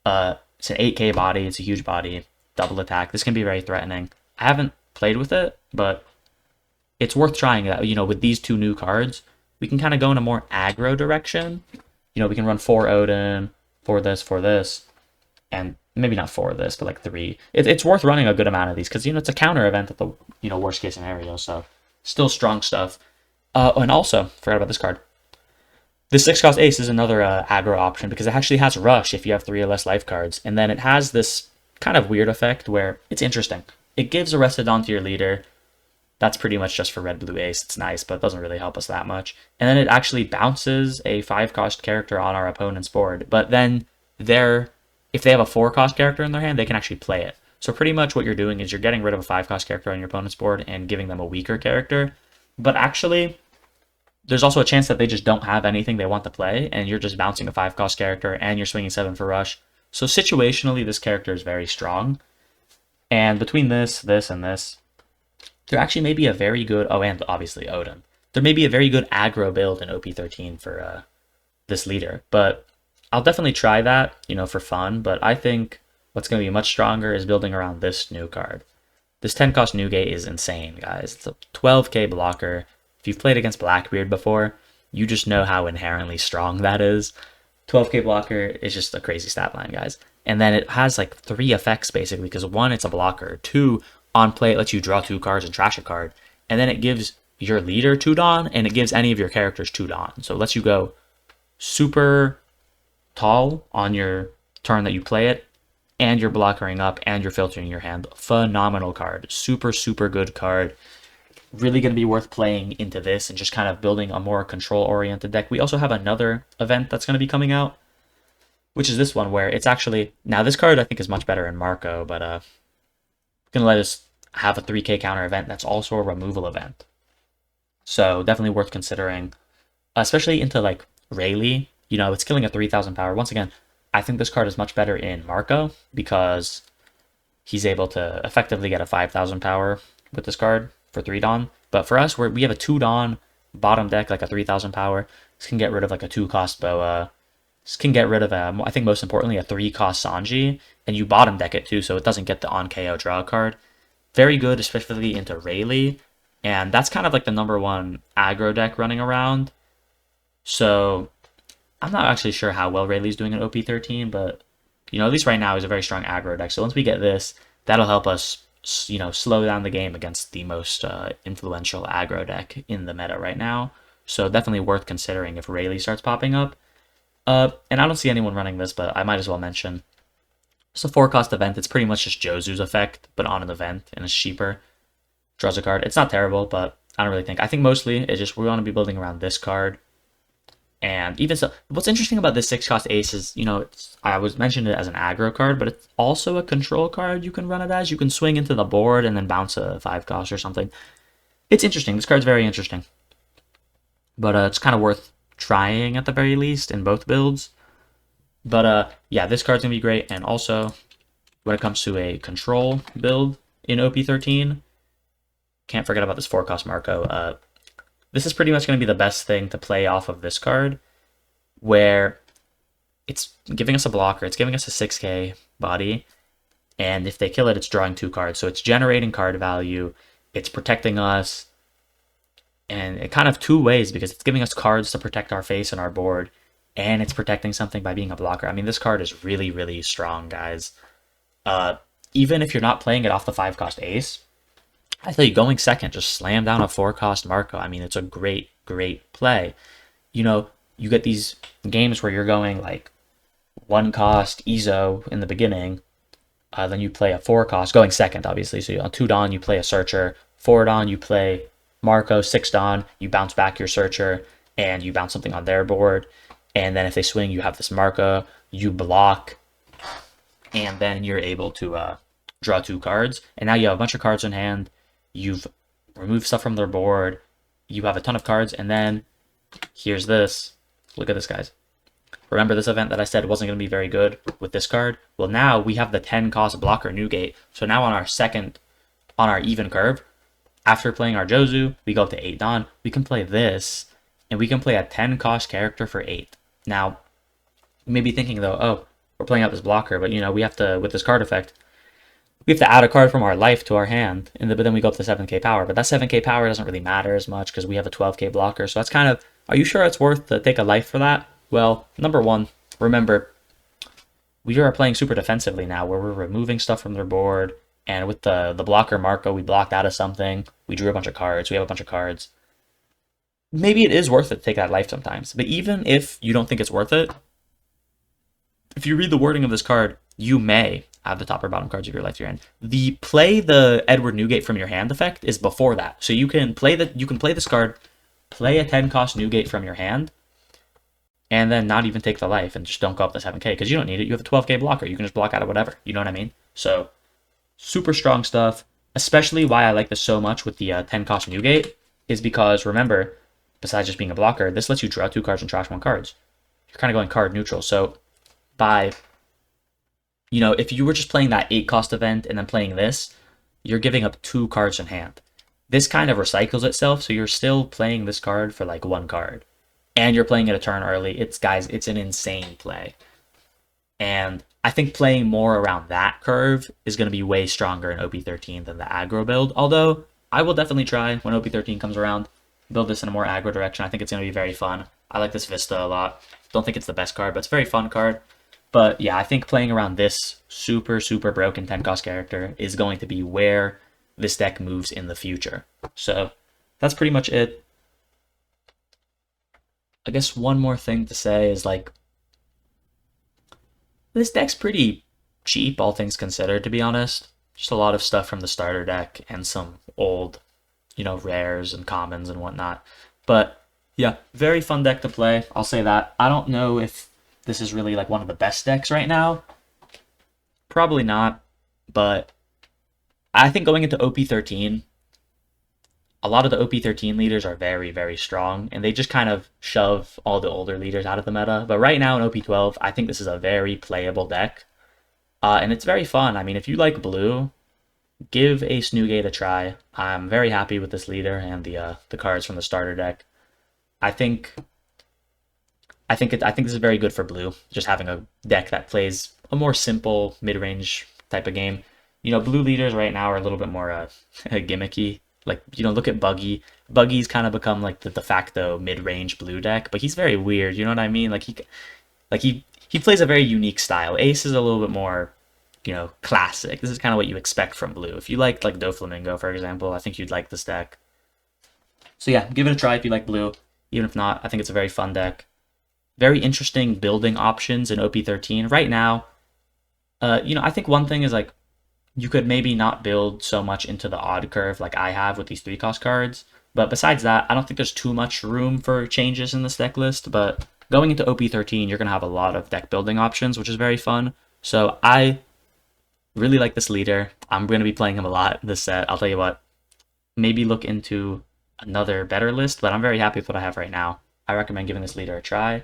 It's an 8k body, it's a huge body, double attack. This can be very threatening. I haven't played with it, but it's worth trying that. You know, with these 2 new cards, we can kind of go in a more aggro direction. You know, we can run 4 Odin, for this, and maybe not 4 of this, but like 3. It's worth running a good amount of these because, you know, it's a counter event at the, you know, worst case scenario. So still strong stuff. And also, forgot about this card. The 6-cost Ace is another aggro option because it actually has Rush if you have 3 or less life cards. And then it has this kind of weird effect where it's interesting. It gives a Restodon to your leader. That's pretty much just for red-blue Ace. It's nice, but it doesn't really help us that much. And then it actually bounces a 5-cost character on our opponent's board. But then if they have a 4-cost character in their hand, they can actually play it. So pretty much what you're doing is you're getting rid of a 5-cost character on your opponent's board and giving them a weaker character. But actually, there's also a chance that they just don't have anything they want to play, and you're just bouncing a 5-cost character, and you're swinging 7 for Rush. So situationally, this character is very strong. And between this, and this, there actually may be a very good... Oh, and obviously Odin. There may be a very good aggro build in OP13 for this leader. But I'll definitely try that, you know, for fun. But I think what's going to be much stronger is building around this new card. This 10-cost Newgate is insane, guys. It's a 12k blocker. If you've played against Blackbeard before, you just know how inherently strong that is. 12k blocker is just a crazy stat line, guys. And then it has like 3 effects, basically, because 1, it's a blocker. 2, on play, it lets you draw 2 cards and trash a card. And then it gives your leader 2 Dawn, and it gives any of your characters 2 Dawn. So it lets you go super tall on your turn that you play it, and you're blockering up, and you're filtering your hand. Phenomenal card. Super, super good card. Really going to be worth playing into this and just kind of building a more control-oriented deck. We also have another event that's going to be coming out, which is this one where it's actually... Now, this card I think is much better in Marco, but going to let us have a 3k counter event that's also a removal event. So definitely worth considering, especially into like Rayleigh. You know, it's killing a 3,000 power. Once again, I think this card is much better in Marco because he's able to effectively get a 5,000 power with this card for 3 Dawn. But for us, we have a 2 Dawn bottom deck, like a 3,000 power. This can get rid of like a 2-cost Boa. This can get rid of, I think most importantly, a 3-cost Sanji. And you bottom deck it too, so it doesn't get the on KO draw card. Very good, especially into Rayleigh. And that's kind of like the #1 aggro deck running around. So I'm not actually sure how well Rayleigh's doing in OP13, but, you know, at least right now he's a very strong aggro deck. So once we get this, that'll help us, you know, slow down the game against the most influential aggro deck in the meta right now. So definitely worth considering if Rayleigh starts popping up. And I don't see anyone running this, but I might as well mention. It's a 4-cost event. It's pretty much just Jozu's effect, but on an event, and it's cheaper. Draws a card. It's not terrible, but I don't really think. I think mostly it's just we want to be building around this card. And even so, what's interesting about this 6-cost Ace is, you know, I was mentioned it as an aggro card, but it's also a control card you can run it as. You can swing into the board and then bounce a 5-cost or something. It's interesting. This card's very interesting. But it's kind of worth trying at the very least in both builds. But yeah, this card's going to be great. And also, when it comes to a control build in OP13, can't forget about this 4-cost Marco. this is pretty much going to be the best thing to play off of this card, where it's giving us a blocker, it's giving us a 6k body, and if they kill it, it's drawing 2 cards. So it's generating card value, it's protecting us, and it kind of 2 ways, because it's giving us cards to protect our face and our board, and it's protecting something by being a blocker. I mean, this card is really, really strong, guys. Even if you're not playing it off the 5-cost Ace, I tell you, going second, just slam down a 4-cost Marco. I mean, it's a great, great play. You know, you get these games where you're going like 1-cost Ezo in the beginning, then you play a 4-cost, going second, obviously. So on 2 Dawn, you play a Searcher. 4 Dawn, you play Marco. 6 Dawn, you bounce back your Searcher, and you bounce something on their board. And then if they swing, you have this Marco, you block, and then you're able to draw 2 cards. And now you have a bunch of cards in hand. You've removed stuff from their board. You have a ton of cards, and then here's this. Look at this, guys. Remember this event that I said wasn't going to be very good with this card? Well, now we have the 10-cost blocker Newgate. So now on our even curve, after playing our Jozu, we go up to 8 Dawn. We can play this, and we can play a 10-cost character for 8. Now, you may be thinking, though, oh, we're playing out this blocker, but, you know, we have to, with this card effect, we have to add a card from our life to our hand, but then we go up to 7k power. But that 7k power doesn't really matter as much because we have a 12k blocker. So that's kind of, are you sure it's worth to take a life for that? Well, number one, remember, we are playing super defensively now, where we're removing stuff from their board, and with the blocker Marco, we blocked out of something, we drew a bunch of cards, we have a bunch of cards. Maybe it is worth it to take that life sometimes, but even if you don't think it's worth it, if you read the wording of this card, you may add the top or bottom cards of your life to your hand. The play the Edward Newgate from your hand effect is before that. So you can play this card, play a 10-cost Newgate from your hand, and then not even take the life and just don't go up to 7k because you don't need it. You have a 12k blocker. You can just block out of whatever. You know what I mean? So super strong stuff, especially why I like this so much with the 10-cost Newgate is because, remember, besides just being a blocker, this lets you draw 2 cards and trash 1 cards. You're kind of going card neutral. So by, you know, if you were just playing that 8-cost event and then playing this, you're giving up 2 cards in hand. This kind of recycles itself, so you're still playing this card for like 1 card. And you're playing it a turn early. It's an insane play. And I think playing more around that curve is going to be way stronger in OP13 than the aggro build. Although, I will definitely try, when OP13 comes around, build this in a more aggro direction. I think it's going to be very fun. I like this Vista a lot. Don't think it's the best card, but it's a very fun card. But yeah, I think playing around this super, super broken 10-cost character is going to be where this deck moves in the future. So that's pretty much it. I guess one more thing to say is, like, this deck's pretty cheap, all things considered, to be honest. Just a lot of stuff from the starter deck and some old, you know, rares and commons and whatnot. But yeah, very fun deck to play. I'll say that. I don't know if this is really like one of the best decks right now. Probably not, but I think going into OP13, a lot of the OP13 leaders are very, very strong, and they just kind of shove all the older leaders out of the meta. But right now in OP12, I think this is a very playable deck, and it's very fun. I mean, if you like blue, give Ace Newgate a try. I'm very happy with this leader and the cards from the starter deck. I think this is very good for blue, just having a deck that plays a more simple mid-range type of game. You know, blue leaders right now are a little bit more gimmicky. Like, you know, look at Buggy. Buggy's kind of become like the de facto mid-range blue deck, but he's very weird. You know what I mean? Like he plays a very unique style. Ace is a little bit more, you know, classic. This is kind of what you expect from blue. If you liked like Doflamingo, for example, I think you'd like this deck. So yeah, give it a try if you like blue. Even if not, I think it's a very fun deck. Very interesting building options in OP13 right now. You know, I think one thing is, like, you could maybe not build so much into the odd curve like I have with these 3-cost cards. But besides that, I don't think there's too much room for changes in this deck list. But going into OP13, you're going to have a lot of deck building options, which is very fun. So I really like this leader. I'm going to be playing him a lot this set. I'll tell you what, maybe look into another better list, but I'm very happy with what I have right now. I recommend giving this leader a try.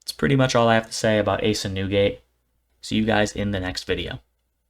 It's pretty much all I have to say about Ace and Newgate. See you guys in the next video.